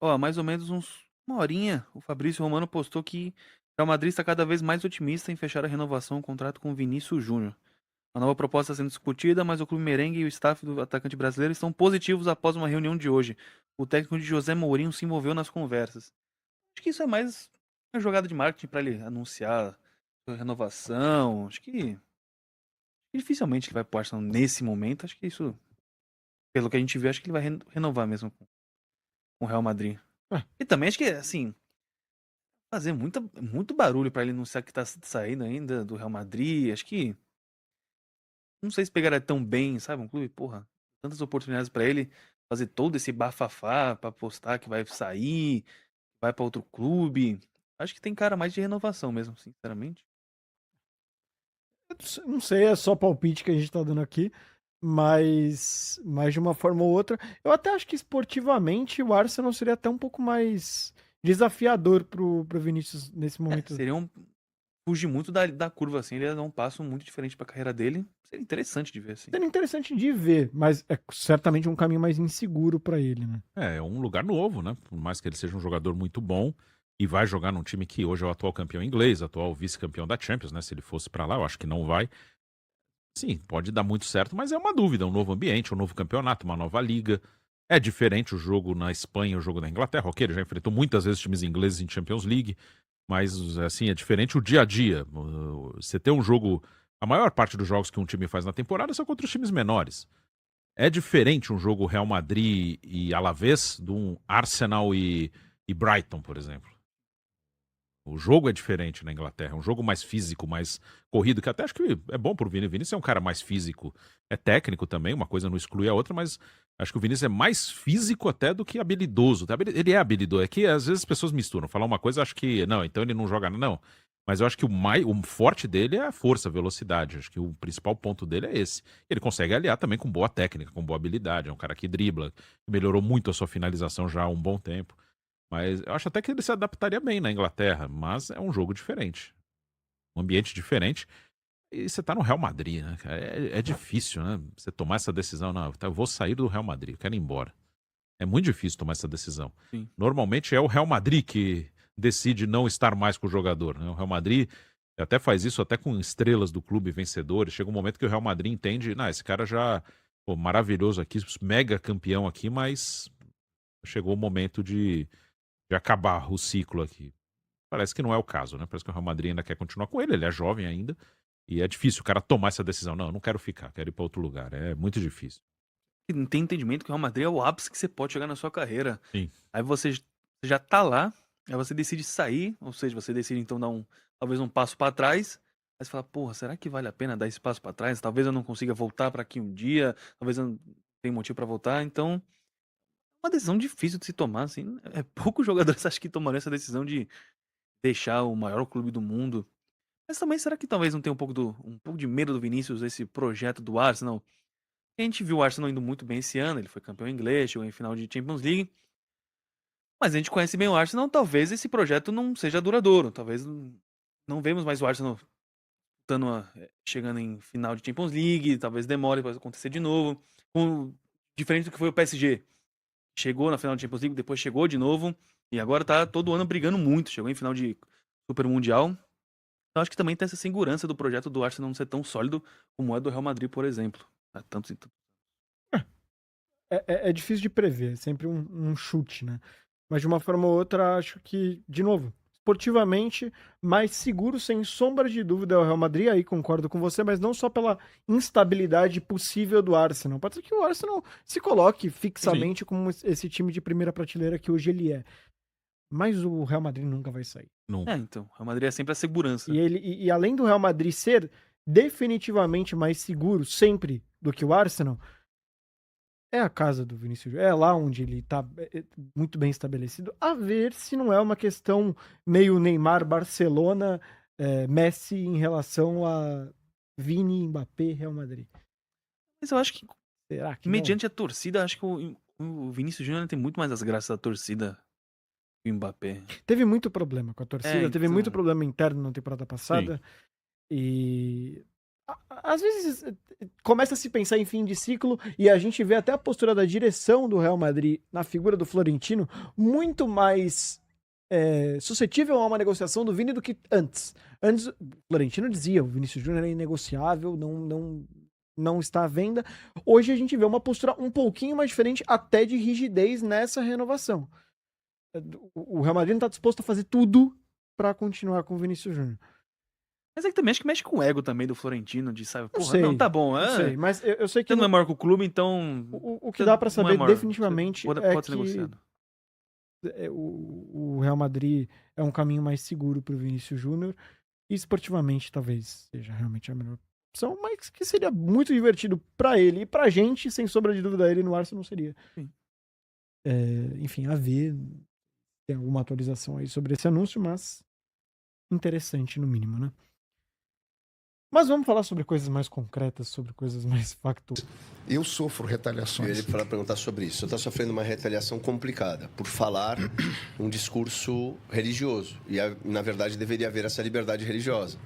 Ó, mais ou menos uma horinha, o Fabrício Romano postou que o Real Madrid está cada vez mais otimista em fechar a renovação do contrato com o Vinícius Júnior. A nova proposta está sendo discutida, mas o clube merengue e o staff do atacante brasileiro estão positivos após uma reunião de hoje. O técnico de José Mourinho se envolveu nas conversas. Acho que isso é mais uma jogada de marketing para ele anunciar a renovação. Acho que dificilmente ele vai pro Arsenal nesse momento. Acho que isso, pelo que a gente viu, acho que ele vai renovar mesmo com o Real Madrid. E também acho que, assim, fazer muito barulho para ele anunciar que tá saindo ainda do Real Madrid. Acho que não sei se pegaria tão bem, sabe? Um clube, porra, tantas oportunidades para ele fazer todo esse bafafá para postar que vai sair, vai para outro clube. Acho que tem cara mais de renovação mesmo, sinceramente. Não sei, é só palpite que a gente tá dando aqui, mas de uma forma ou outra. Eu até acho que esportivamente o Arsenal seria até um pouco mais desafiador pro Vinícius nesse momento. Seria fugir muito da curva, assim. Ele ia dar um passo muito diferente pra carreira dele. Seria interessante de ver, assim. Seria interessante de ver, mas é certamente um caminho mais inseguro pra ele, né? É um lugar novo, né? Por mais que ele seja um jogador muito bom e vai jogar num time que hoje é o atual campeão inglês, atual vice-campeão da Champions, né? Se ele fosse pra lá, eu acho que não vai. Sim, pode dar muito certo, mas é uma dúvida. Um novo ambiente, um novo campeonato, uma nova liga. É diferente o jogo na Espanha e o jogo na Inglaterra. Ok, ele já enfrentou muitas vezes times ingleses em Champions League, mas assim, é diferente o dia a dia. Você tem um jogo... A maior parte dos jogos que um time faz na temporada são contra os times menores. É diferente um jogo Real Madrid e Alavés de um Arsenal e Brighton, por exemplo. O jogo é diferente na Inglaterra, é um jogo mais físico, mais corrido, que até acho que é bom pro Vini. O Vinícius é um cara mais físico, é técnico também, uma coisa não exclui a outra, mas acho que o Vinícius é mais físico até do que habilidoso. Ele é habilidoso, é que às vezes as pessoas misturam, falar uma coisa, acho que, não, então ele não joga, não. Mas eu acho que o forte dele é a força, a velocidade, acho que o principal ponto dele é esse. Ele consegue aliar também com boa técnica, com boa habilidade, é um cara que dribla, melhorou muito a sua finalização já há um bom tempo. Mas eu acho até que ele se adaptaria bem na Inglaterra, mas é um jogo diferente. Um ambiente diferente. E você tá no Real Madrid, né? É difícil, né? Você tomar essa decisão. Não, eu vou sair do Real Madrid, eu quero ir embora. É muito difícil tomar essa decisão. Sim. Normalmente é o Real Madrid que decide não estar mais com o jogador, né? O Real Madrid até faz isso até com estrelas do clube, vencedores. Chega um momento que o Real Madrid entende, não, esse cara já, pô, maravilhoso aqui, mega campeão aqui, mas chegou o momento de acabar o ciclo aqui. Parece que não é o caso, né? Parece que o Real Madrid ainda quer continuar com ele é jovem ainda, e é difícil o cara tomar essa decisão. Não, eu não quero ficar, quero ir para outro lugar. É muito difícil. E não tem entendimento que o Real Madrid é o ápice que você pode chegar na sua carreira. Sim. Aí você já tá lá, aí você decide sair, ou seja, você decide então dar talvez um passo pra trás. Aí você fala, porra, será que vale a pena dar esse passo pra trás? Talvez eu não consiga voltar pra aqui um dia, talvez eu não tenha motivo pra voltar. Então, uma decisão difícil de se tomar, assim. É poucos jogadores acho que tomariam essa decisão de deixar o maior clube do mundo. Mas também, será que talvez não tenha um pouco de medo do Vinícius, esse projeto do Arsenal? A gente viu o Arsenal indo muito bem esse ano, ele foi campeão inglês, chegou em final de Champions League. Mas a gente conhece bem o Arsenal, talvez esse projeto não seja duradouro. Talvez não vemos mais o Arsenal chegando em final de Champions League, talvez demore para acontecer de novo. Diferente do que foi o PSG. Chegou na final de Champions League, depois chegou de novo, e agora tá todo ano brigando muito. Chegou em final de Super Mundial. Então acho que também tem essa segurança do projeto do Arsenal não ser tão sólido como é do Real Madrid, por exemplo. Há tantos e tantos. É difícil de prever, é sempre um chute, né? Mas de uma forma ou outra, acho que, de novo, esportivamente, mais seguro, sem sombra de dúvida, é o Real Madrid. Aí concordo com você, mas não só pela instabilidade possível do Arsenal. Pode ser que o Arsenal se coloque fixamente como esse time de primeira prateleira que hoje ele é. Mas o Real Madrid nunca vai sair. Então, o Real Madrid é sempre a segurança. E além do Real Madrid ser definitivamente mais seguro sempre do que o Arsenal, é a casa do Vinícius, é lá onde ele tá muito bem estabelecido. A ver se não é uma questão meio Neymar, Barcelona, Messi em relação a Vini, Mbappé, Real Madrid. Mas eu acho que, será que mediante a torcida, acho que o Vinícius Júnior tem muito mais as graças da torcida que o Mbappé. Teve muito problema com a torcida, teve muito problema interno na temporada passada. Sim. E às vezes começa a se pensar em fim de ciclo e a gente vê até a postura da direção do Real Madrid na figura do Florentino muito mais suscetível a uma negociação do Vini do que antes. Antes, o Florentino dizia, o Vinícius Júnior é inegociável, não está à venda. Hoje a gente vê uma postura um pouquinho mais diferente, até de rigidez nessa renovação. O Real Madrid não está disposto a fazer tudo para continuar com o Vinícius Júnior. Mas é que também acho que mexe com o ego também do Florentino, de sabe, porra, sei, não, tá bom. Não sei, mas eu sei que não é maior que o clube, então... O que dá pra saber definitivamente pode é ser negociado. Que o Real Madrid é um caminho mais seguro pro Vinícius Júnior e esportivamente talvez seja realmente a melhor opção, mas que seria muito divertido pra ele e pra gente, sem sombra de dúvida, ele no Arsenal seria. Enfim, a ver, tem alguma atualização aí sobre esse anúncio, mas interessante no mínimo, né? Mas vamos falar sobre coisas mais concretas, sobre coisas mais factuais. Eu sofro retaliações. Eu ia para perguntar sobre isso. Você está sofrendo uma retaliação complicada por falar um discurso religioso. E, na verdade, deveria haver essa liberdade religiosa.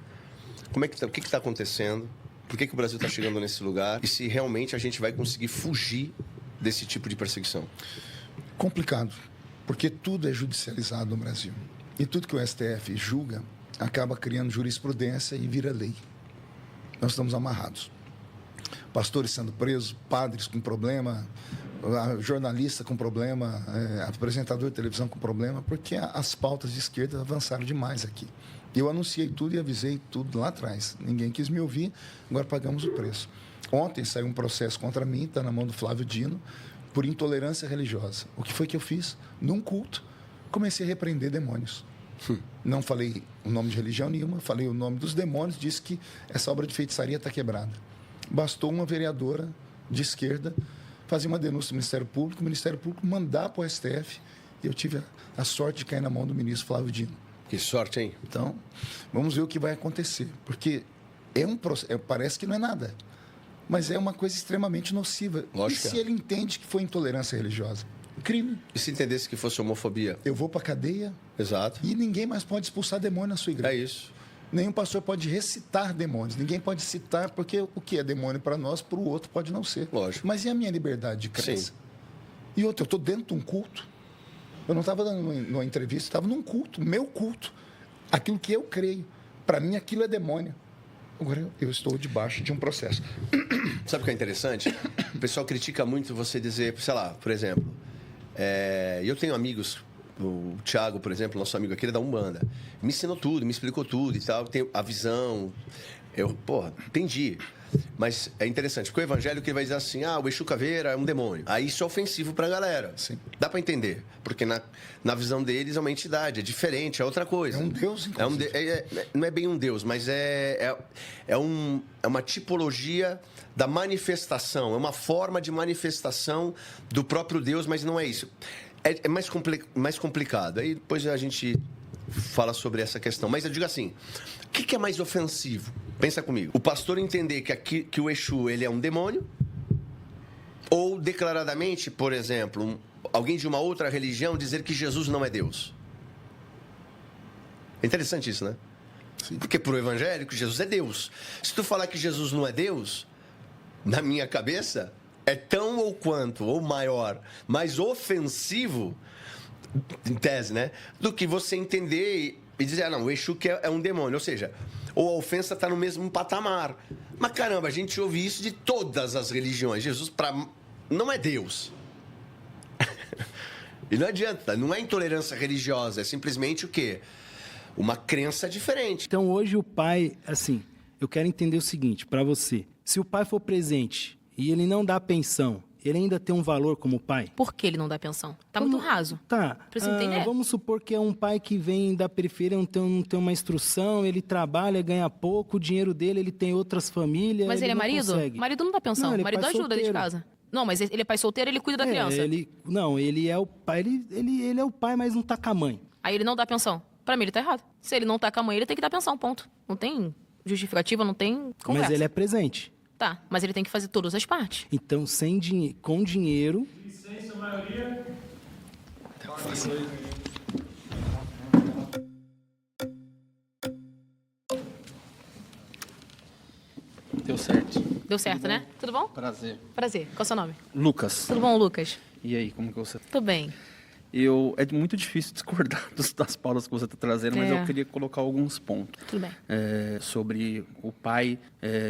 O que está acontecendo? Por que o Brasil está chegando nesse lugar? E se realmente a gente vai conseguir fugir desse tipo de perseguição? Complicado, porque tudo é judicializado no Brasil. E tudo que o STF julga acaba criando jurisprudência e vira lei. Nós estamos amarrados. Pastores sendo presos, padres com problema, jornalista com problema, apresentador de televisão com problema, porque as pautas de esquerda avançaram demais aqui. Eu anunciei tudo e avisei tudo lá atrás. Ninguém quis me ouvir, agora pagamos o preço. Ontem saiu um processo contra mim, está na mão do Flávio Dino, por intolerância religiosa. O que foi que eu fiz? Num culto, comecei a repreender demônios. Não falei o nome de religião nenhuma, falei o nome dos demônios, disse que essa obra de feitiçaria está quebrada. Bastou uma vereadora de esquerda fazer uma denúncia do Ministério Público, o Ministério Público mandar para o STF, e eu tive a sorte de cair na mão do ministro Flávio Dino. Que sorte, hein? Então, vamos ver o que vai acontecer, porque parece que não é nada, mas é uma coisa extremamente nociva. Lógico. E se ele entende que foi intolerância religiosa? Crime. E se entendesse que fosse homofobia? Eu vou para a cadeia. Exato. E ninguém mais pode expulsar demônio na sua igreja. É isso. Nenhum pastor pode recitar demônios. Ninguém pode citar, porque o que é demônio para nós, para o outro pode não ser. Lógico. Mas e a minha liberdade de crença? Sim. E outra, eu estou dentro de um culto. Eu não estava dando uma entrevista, estava num culto, meu culto. Aquilo que eu creio. Para mim, aquilo é demônio. Agora, eu estou debaixo de um processo. Sabe o que é interessante? O pessoal critica muito você dizer, sei lá, por exemplo... eu tenho amigos, o Thiago, por exemplo, nosso amigo aqui, ele é da Umbanda. Me ensinou tudo, me explicou tudo e tal. Tem a visão. Entendi. Mas é interessante, porque o evangélico ele vai dizer assim, o Exu Caveira é um demônio. Aí isso é ofensivo pra galera. Sim. Uma entender. Porque na visão deles é uma entidade, é diferente, é outra coisa. É um deus, inclusive. Não é bem um deus, mas é uma tipologia da manifestação, é uma forma de manifestação do próprio Deus, mas não é isso. É mais complicado. Aí depois a gente fala sobre essa questão. Mas eu digo assim, o que é mais ofensivo? Pensa comigo. O pastor entender que o Exu ele é um demônio, ou declaradamente, por exemplo, alguém de uma outra religião dizer que Jesus não é Deus. É interessante isso, né? Sim. Porque para o evangélico, Jesus é Deus. Se tu falar que Jesus não é Deus, na minha cabeça, é tão ou quanto, ou maior, mais ofensivo, em tese, né? Do que você entender e dizer, não, o Exu que é um demônio. Ou seja, ou a ofensa está no mesmo patamar. Mas caramba, a gente ouve isso de todas as religiões. Jesus não é Deus. E não adianta, não é intolerância religiosa, é simplesmente o quê? Uma crença diferente. Então hoje o pai, assim, eu quero entender o seguinte, para você. Se o pai for presente e ele não dá pensão, ele ainda tem um valor como pai? Por que ele não dá pensão? Tá muito raso. Tá. Precisa entender. Vamos supor que é um pai que vem da periferia, não tem uma instrução, ele trabalha, ganha pouco, o dinheiro dele, ele tem outras famílias. Mas ele é não marido? Consegue. Marido não dá pensão. Não, O marido pai ajuda dentro de solteiro. casa. Não, mas ele é pai solteiro, ele cuida da criança. Ele é o pai, ele é o pai, mas não tá com a mãe. Aí ele não dá pensão. Pra mim, ele tá errado. Se ele não tá com a mãe, ele tem que dar pensão, ponto. Não tem justificativa, não tem conversa. Mas ele é presente. Tá, mas ele tem que fazer todas as partes. Então, com dinheiro... Licença, maioria. Deu certo. Deu certo, né? Tudo bom? Prazer. Prazer. Qual é o seu nome? Lucas. Tudo bom, Lucas? E aí, como que você tá? Tudo bem. É muito difícil discordar das pautas que você está trazendo, mas eu queria colocar alguns pontos. Tudo bem. Sobre o pai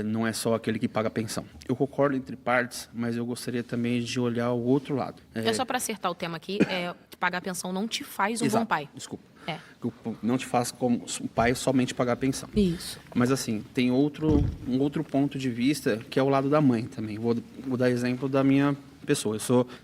não é só aquele que paga pensão. Eu concordo entre partes, mas eu gostaria também de olhar o outro lado. Só para acertar o tema aqui, pagar pensão não te faz um bom pai. Desculpa. Não te faz como o pai somente pagar pensão. Isso. Mas assim, tem um outro ponto de vista que é o lado da mãe também. Vou dar exemplo da minha pessoa.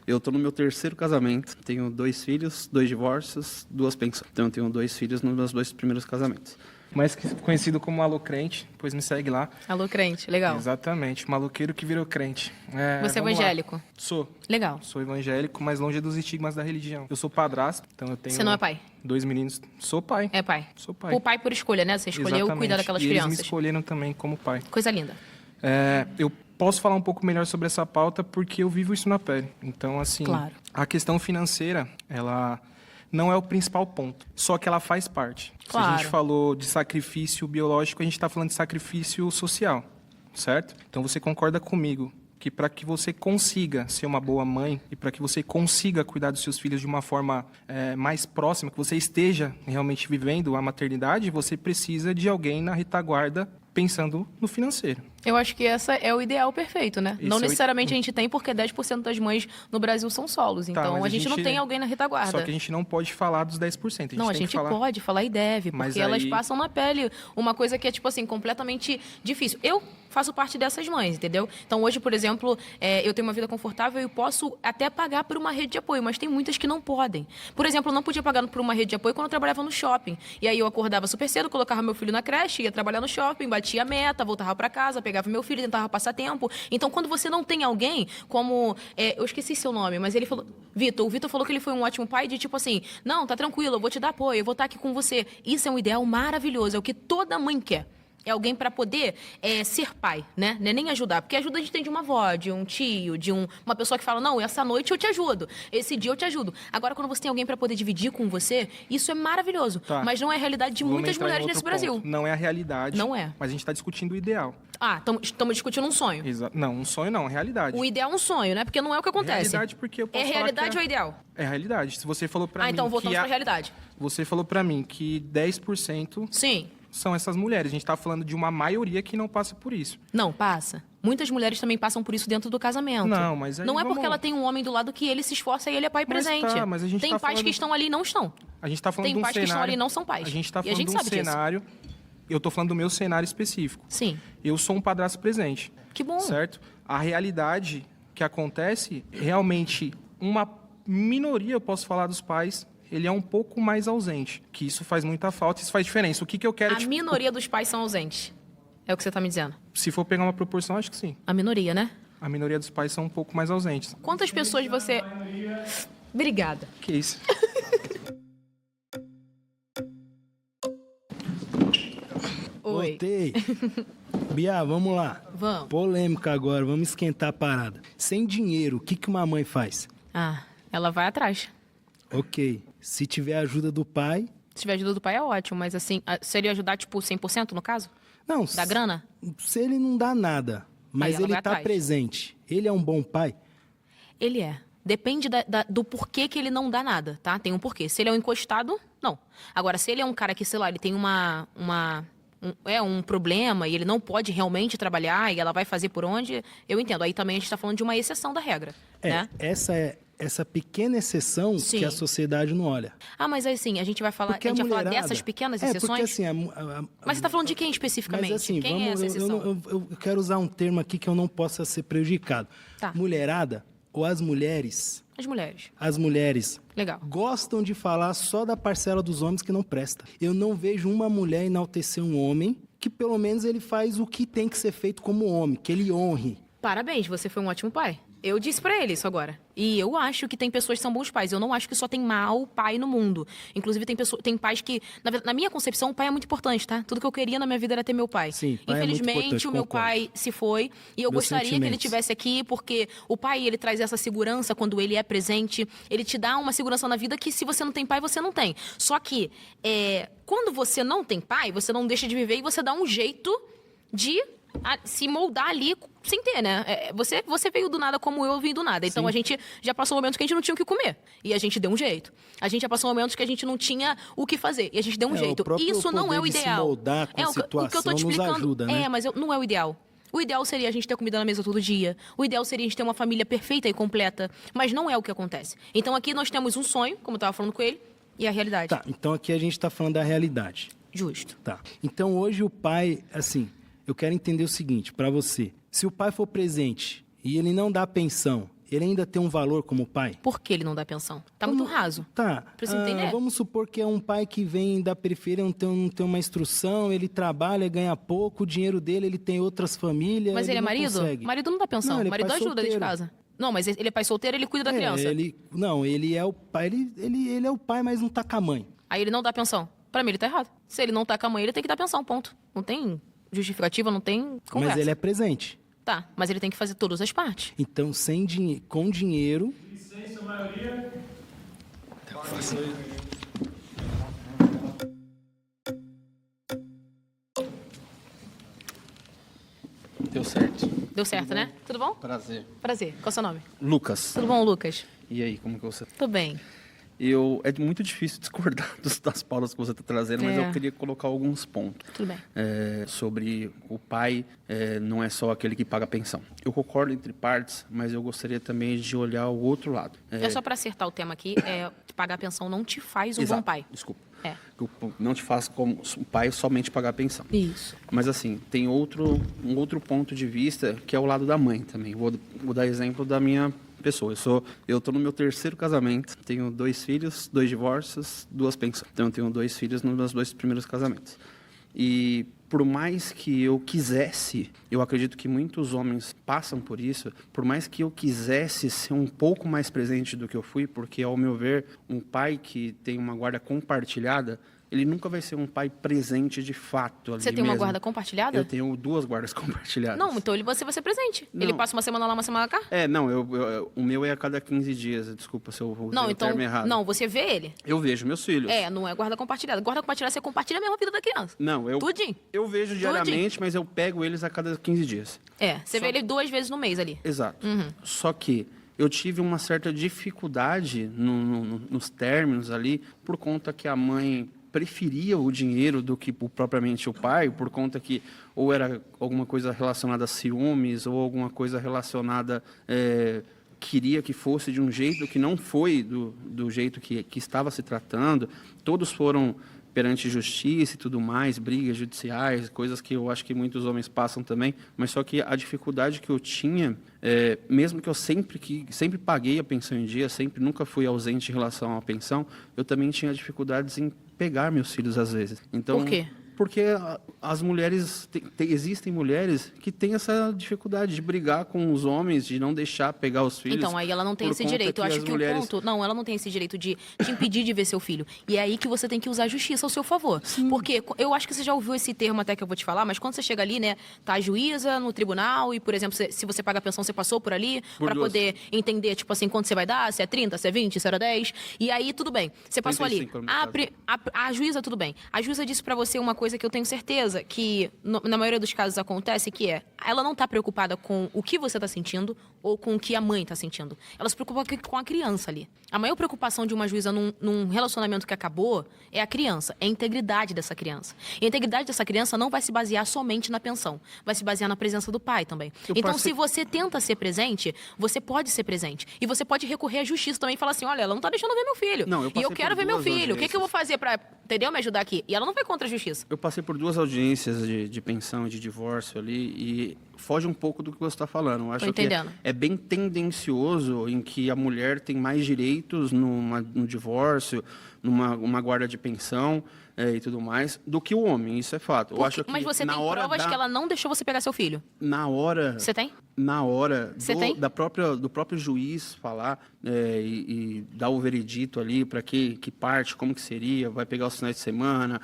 Eu tô no meu 3º casamento, tenho 2 filhos, 2 divórcios, 2 pensões. Então eu tenho 2 filhos nos meus 2 primeiros casamentos. mais conhecido como Alô Crente, pois me segue lá. Alô, crente, legal. Exatamente, maloqueiro que virou crente. Você é vamos lá. evangélico? Sou. Legal. Sou evangélico, mas longe dos estigmas da religião. Eu sou padrasto, então eu tenho... Você não é pai? 2 meninos. Sou pai. É pai? Sou pai. O pai por escolha, né? Você escolheu Exatamente. cuidar daquelas e crianças. eles me escolheram também como pai. Coisa linda. Eu posso falar um pouco melhor sobre essa pauta porque eu vivo isso na pele. Então, assim, Claro. a questão financeira, ela não é o principal ponto. Só que ela faz parte. Claro. Se a gente falou de sacrifício biológico, a gente está falando de sacrifício social, certo? Então, você concorda comigo que para que você consiga ser uma boa mãe e para que você consiga cuidar dos seus filhos de uma forma mais próxima, que você esteja realmente vivendo a maternidade, você precisa de alguém na retaguarda pensando no financeiro. Eu acho que essa é o ideal perfeito, né? Esse não é o necessariamente a gente tem, porque 10% das mães no Brasil são solos. Então, mas a gente não tem alguém na retaguarda. Só que a gente não pode falar dos 10%. Não, a tem gente que falar... pode falar e deve, Mas porque elas aí- passam na pele uma coisa que é, tipo assim, completamente difícil. Eu faço parte dessas mães, entendeu? Então, hoje, por exemplo, eu tenho uma vida confortável e posso até pagar por uma rede de apoio, mas tem muitas que não podem. Por exemplo, eu não podia pagar por uma rede de apoio quando eu trabalhava no shopping. E aí eu acordava super cedo, colocava meu filho na creche, ia trabalhar no shopping, batia a meta, voltava para casa, pegava meu filho, tentava passar tempo. Então, quando você não tem alguém, como... eu esqueci seu nome, mas ele falou... O Vitor falou que ele foi um ótimo pai de tipo assim, não, tá tranquilo, eu vou te dar apoio, eu vou estar aqui com você. Isso é um ideal maravilhoso, é o que toda mãe quer. É alguém para poder ser pai, né? Não é nem ajudar. Porque ajuda a gente tem de uma avó, de um tio, de uma pessoa que fala, não, essa noite eu te ajudo, esse dia eu te ajudo. Agora, quando você tem alguém para poder dividir com você, isso é maravilhoso. Tá. Mas não é a realidade de Vamos muitas entrar em mulheres outro nesse Brasil. ponto. Não é a realidade. Não é. Mas a gente está discutindo o ideal. Ah, estamos discutindo um sonho. Não, um sonho não, é realidade. O ideal é um sonho, né? Porque não é o que acontece. Realidade, porque eu posso É falar realidade que ou é ideal? É realidade. Se você falou pra mim então voltamos que pra realidade. Você falou pra mim que 10% Sim. são essas mulheres. A gente tá falando de uma maioria que não passa por isso. Não, passa. Muitas mulheres também passam por isso dentro do casamento. Não, mas aí não é vamos- porque ela tem um homem do lado que ele se esforça e ele é pai Mas presente. tá, mas a gente tem tá pais falando- que estão ali e não estão. A gente tá falando Tem de um pais que cenário... estão ali e não são pais. A gente tá E a falando gente de um sabe disso. cenário... Eu tô falando do meu cenário específico. Sim. Eu sou um padrasto presente. Que bom. Certo? A realidade que acontece, realmente, uma minoria, eu posso falar, dos pais, ele é um pouco mais ausente. Que isso faz muita falta, isso faz diferença. O que eu quero... A minoria dos pais são ausentes. É o que você tá me dizendo. Se for pegar uma proporção, acho que sim. A minoria, né? A minoria dos pais são um pouco mais ausentes. Quantas pessoas você... Obrigada. Que isso? Oi. Voltei. Bia, vamos lá. Vamos. Polêmica agora, vamos esquentar a parada. Sem dinheiro, o que uma mãe faz? Ah, ela vai atrás. Ok. Se tiver ajuda do pai... Se tiver ajuda do pai é ótimo, mas assim, seria ajudar tipo 100% no caso? Não. Da grana? Se ele não dá nada, mas ela ele vai tá atrás. presente, ele é um bom pai? Ele é. Depende do porquê que ele não dá nada, tá? Tem um porquê. Se ele é um encostado, não. Agora, se ele é um cara que, sei lá, ele tem um problema e ele não pode realmente trabalhar e ela vai fazer por onde, eu entendo. Aí também a gente tá falando de uma exceção da regra, né? Essa pequena exceção Sim. que a sociedade não olha. Ah, mas assim, a gente vai falar, Porque a gente vai falar mulherada- dessas pequenas É, exceções? porque assim... Mas você tá falando de quem especificamente? Mas assim, quem é essa exceção? eu quero usar um termo aqui que eu não possa ser prejudicado. Tá. Mulherada ou as mulheres... As mulheres. As mulheres Legal. gostam de falar só da parcela dos homens que não presta. Eu não vejo uma mulher enaltecer um homem que pelo menos ele faz o que tem que ser feito como homem, que ele honre. Parabéns, você foi um ótimo pai. Eu disse pra ele isso agora. E eu acho que tem pessoas que são bons pais. Eu não acho que só tem mau pai no mundo. Inclusive, tem pais que... Na minha concepção, o pai é muito importante, tá? Tudo que eu queria na minha vida era ter meu pai. Sim, pai é muito Infelizmente, importante, o meu concordo. pai se foi. E eu Meus gostaria que ele sentimentos. estivesse aqui, porque o pai, ele traz essa segurança quando ele é presente. Ele te dá uma segurança na vida que se você não tem pai, você não tem. Só que, quando você não tem pai, você não deixa de viver e você dá um jeito de se moldar ali sem ter, né? Você veio do nada como eu vim do nada. Então, Sim. a gente já passou momentos que a gente não tinha o que comer. E a gente deu um jeito. A gente já passou momentos que a gente não tinha o que fazer. E a gente deu um jeito. O próprio Isso não é o poder de se ideal. moldar com a o que eu tô situação te nos explicando. ajuda, né? Mas não é o ideal. O ideal seria a gente ter comida na mesa todo dia. O ideal seria a gente ter uma família perfeita e completa. Mas não é o que acontece. Então, aqui nós temos um sonho, como eu tava falando com ele, e a realidade. Tá, então aqui a gente tá falando da realidade. Justo. Tá. Então hoje o pai, assim, eu quero entender o seguinte, pra você. Se o pai for presente e ele não dá pensão, ele ainda tem um valor como pai? Por que ele não dá pensão? Tá muito raso. Tá. Precisa entender. Vamos supor que é um pai que vem da periferia, não tem uma instrução, ele trabalha, ganha pouco, o dinheiro dele, ele tem outras famílias. Mas ele é não marido? consegue. Marido não dá pensão. Não, ele é Marido pai ajuda dentro de solteiro. casa. Não, mas ele é pai solteiro, ele cuida da criança. Ele é o pai, ele é o pai, mas não tá com a mãe. Aí ele não dá pensão. Pra mim, ele tá errado. Se ele não tá com a mãe, ele tem que dar pensão, ponto. Não tem justificativa, não tem conversa. Mas ele é presente. Tá, mas ele tem que fazer todas as partes. Então, com dinheiro... Licença, maioria. Deu certo. Deu certo, né? Tudo bom? Prazer. Prazer. Qual é o seu nome? Lucas. Tudo bom, Lucas? E aí, como que você tá? Tudo bem. É muito difícil discordar das pautas que você está trazendo, mas eu queria colocar alguns pontos. Tudo bem. Sobre o pai não é só aquele que paga a pensão. Eu concordo entre partes, mas eu gostaria também de olhar o outro lado. É só para acertar o tema aqui, pagar a pensão não te faz um Exato. bom pai. Desculpa. É. Não te faz como o pai somente pagar a pensão. Isso. Mas assim, tem um outro ponto de vista que é o lado da mãe também. Vou dar exemplo da minha pessoa. Eu tô no meu 3º casamento, tenho 2 filhos, 2 divórcios, 2 pensões. Então eu tenho 2 filhos nos meus 2 primeiros casamentos. E por mais que eu quisesse, eu acredito que muitos homens passam por isso, por mais que eu quisesse ser um pouco mais presente do que eu fui, porque ao meu ver, um pai que tem uma guarda compartilhada, ele nunca vai ser um pai presente de fato ali Você tem uma mesmo. guarda compartilhada? Eu tenho 2 guardas compartilhadas. Não, então você vai ser presente. Não. Ele passa uma semana lá, uma semana cá? Não, o meu é a cada 15 dias, desculpa se eu Não, usei o então, termo errado. não, você vê ele. Eu vejo meus filhos. Não é guarda compartilhada. Guarda compartilhada, você compartilha a mesma vida da criança. Não, Tudinho. Eu vejo diariamente, mas eu pego eles a cada 15 dias. Você vê ele 2 vezes no mês ali. Exato. Uhum. Só que eu tive uma certa dificuldade nos términos ali, por conta que a mãe preferia o dinheiro do que propriamente o pai, por conta que ou era alguma coisa relacionada a ciúmes, ou alguma coisa relacionada... queria que fosse de um jeito que não foi do jeito que estava se tratando. Todos foram perante justiça e tudo mais, brigas judiciais, coisas que eu acho que muitos homens passam também, mas só que a dificuldade que eu tinha, mesmo que eu sempre paguei a pensão em dia, nunca fui ausente em relação à pensão, eu também tinha dificuldades em pegar meus filhos às vezes. Então, por quê? Porque as mulheres, existem mulheres que têm essa dificuldade de brigar com os homens, de não deixar pegar os filhos. Então, aí ela não tem esse direito. Eu acho que o ponto... Não, ela não tem esse direito de te impedir de ver seu filho. E é aí que você tem que usar a justiça ao seu favor. Sim. Porque eu acho que você já ouviu esse termo até que eu vou te falar, mas quando você chega ali, né, tá a juíza no tribunal e, por exemplo, se você paga a pensão, você passou por ali para poder entender, tipo assim, quanto você vai dar, se é 30, se é 20, se era 10. E aí, tudo bem. Você passou ali. A juíza, tudo bem. A juíza disse para você uma coisa que eu tenho certeza que na maioria dos casos acontece, que ela não tá preocupada com o que você tá sentindo ou com o que a mãe tá sentindo. Ela se preocupa com a criança ali. A maior preocupação de uma juíza num relacionamento que acabou é a criança, é a integridade dessa criança. E a integridade dessa criança não vai se basear somente na pensão, vai se basear na presença do pai também. Então, se você tenta ser presente, você pode ser presente. E você pode recorrer à justiça também e falar assim, olha, ela não tá deixando eu ver meu filho. E eu quero ver meu filho. O que eu vou fazer pra, entendeu? Me ajudar aqui. E ela não vai contra a justiça. Eu passei por 2 audiências de pensão e de divórcio ali e foge um pouco do que você está falando. Eu acho que é bem tendencioso em que a mulher tem mais direitos no divórcio, numa guarda de pensão e tudo mais, do que o homem. Isso é fato. Eu acho que mas você tem provas que ela não deixou você pegar seu filho? Na hora... Você tem? Na hora tem? do próprio juiz falar e dar o veredito ali para que parte, como que seria, vai pegar os finais de semana,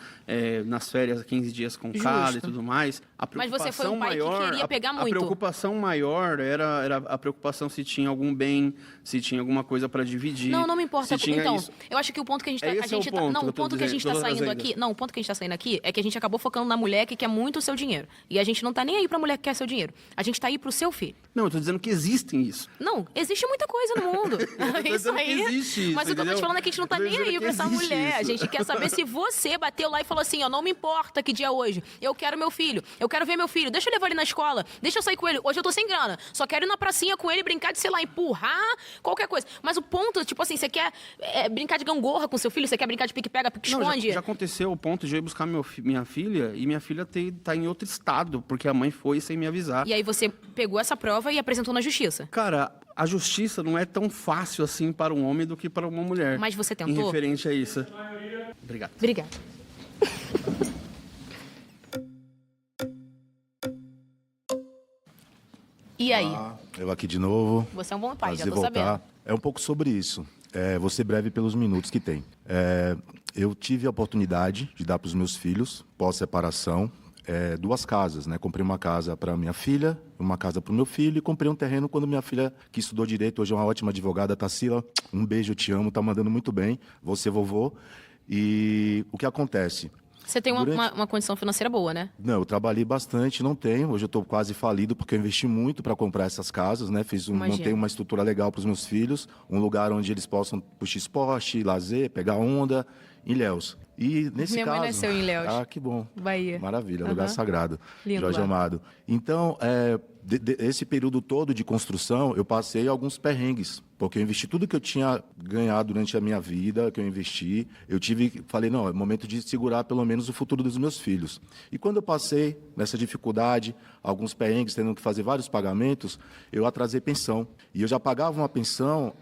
nas férias 15 dias com cada e tudo mais. Mas você foi um pai que queria pegar muito. A preocupação maior era a preocupação se tinha algum bem, se tinha alguma coisa para dividir. Não me importa. Então, isso. eu acho que o ponto que o ponto que a gente está saindo aqui, não, o ponto que a gente está saindo aqui é que a gente acabou focando na mulher que quer muito o seu dinheiro. E a gente não tá nem aí pra mulher que quer seu dinheiro. A gente tá aí pro seu filho. Não, eu tô dizendo que existem isso. Não, existe muita coisa no mundo. Isso aí. Existe, mas o que eu tô te falando é que a gente não tá nem aí pra essa mulher. A gente quer saber se você bateu lá e falou assim, ó, não me importa que dia é hoje. Eu quero meu filho. Eu quero ver meu filho. Deixa eu levar ele na escola. Deixa eu sair com ele. Hoje eu tô sem grana. Só quero ir na pracinha com ele, brincar de, sei lá, empurrar, qualquer coisa. Mas o ponto, tipo assim, você quer brincar de gangorra com seu filho? Você quer brincar de pique-pega, pique-esconde? Já aconteceu o ponto de eu ir buscar minha filha e minha filha tá em outro estado, porque a mãe foi sem me avisar. E aí você pegou essa prova e apresentou na justiça? Cara, a justiça não é tão fácil assim para um homem do que para uma mulher. Mas você Em tentou? referente a isso. Obrigado. Obrigada. E aí? Eu aqui de novo. Você é um bom pai, já Prazer tô voltar. sabendo. É um pouco sobre isso. Vou ser breve pelos minutos que tem. Eu tive a oportunidade de dar para os meus filhos, pós-separação, 2 casas, né? Comprei uma casa para minha filha, uma casa para o meu filho e comprei um terreno quando minha filha, que estudou Direito, hoje é uma ótima advogada, Tarsila, um beijo, eu te amo, tá mandando muito bem, você vovô. E o que acontece? Você tem uma condição financeira boa, né? Não, eu trabalhei bastante, não tenho. Hoje eu estou quase falido porque eu investi muito para comprar essas casas, né? Montei uma estrutura legal para os meus filhos, um lugar onde eles possam puxar esporte, lazer, pegar onda, em Ilhéus. E nesse Minha caso... mãe nasceu em Ilhéus. Ah, que bom. Bahia. Maravilha, lugar sagrado. Lindo Jorge lá. Amado. Então, esse período todo de construção, eu passei alguns perrengues, porque eu investi tudo que eu tinha ganhado durante a minha vida, que eu investi. Falei, não, é momento de segurar pelo menos o futuro dos meus filhos. E quando eu passei nessa dificuldade, alguns perrengues, tendo que fazer vários pagamentos, eu atrasei pensão. E eu já pagava uma pensão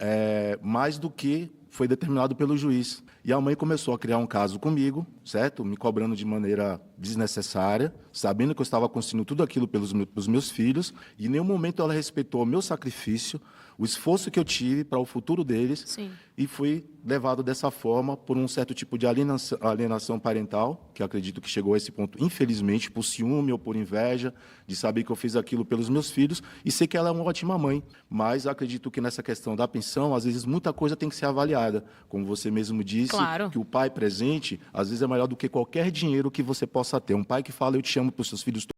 mais do que foi determinado pelo juiz. E a mãe começou a criar um caso comigo, certo? Me cobrando de maneira desnecessária, sabendo que eu estava construindo tudo aquilo pelos meus filhos, e em nenhum momento ela respeitou o meu sacrifício, o esforço que eu tive para o futuro deles. Sim. E fui levado dessa forma por um certo tipo de alienação parental, que eu acredito que chegou a esse ponto, infelizmente, por ciúme ou por inveja, de saber que eu fiz aquilo pelos meus filhos, e sei que ela é uma ótima mãe, mas acredito que nessa questão da pensão, às vezes muita coisa tem que ser avaliada. Como você mesmo disse, Claro. que o pai presente, às vezes é maior do que qualquer dinheiro que você possa ter. Um pai que fala, eu te amo para os seus filhos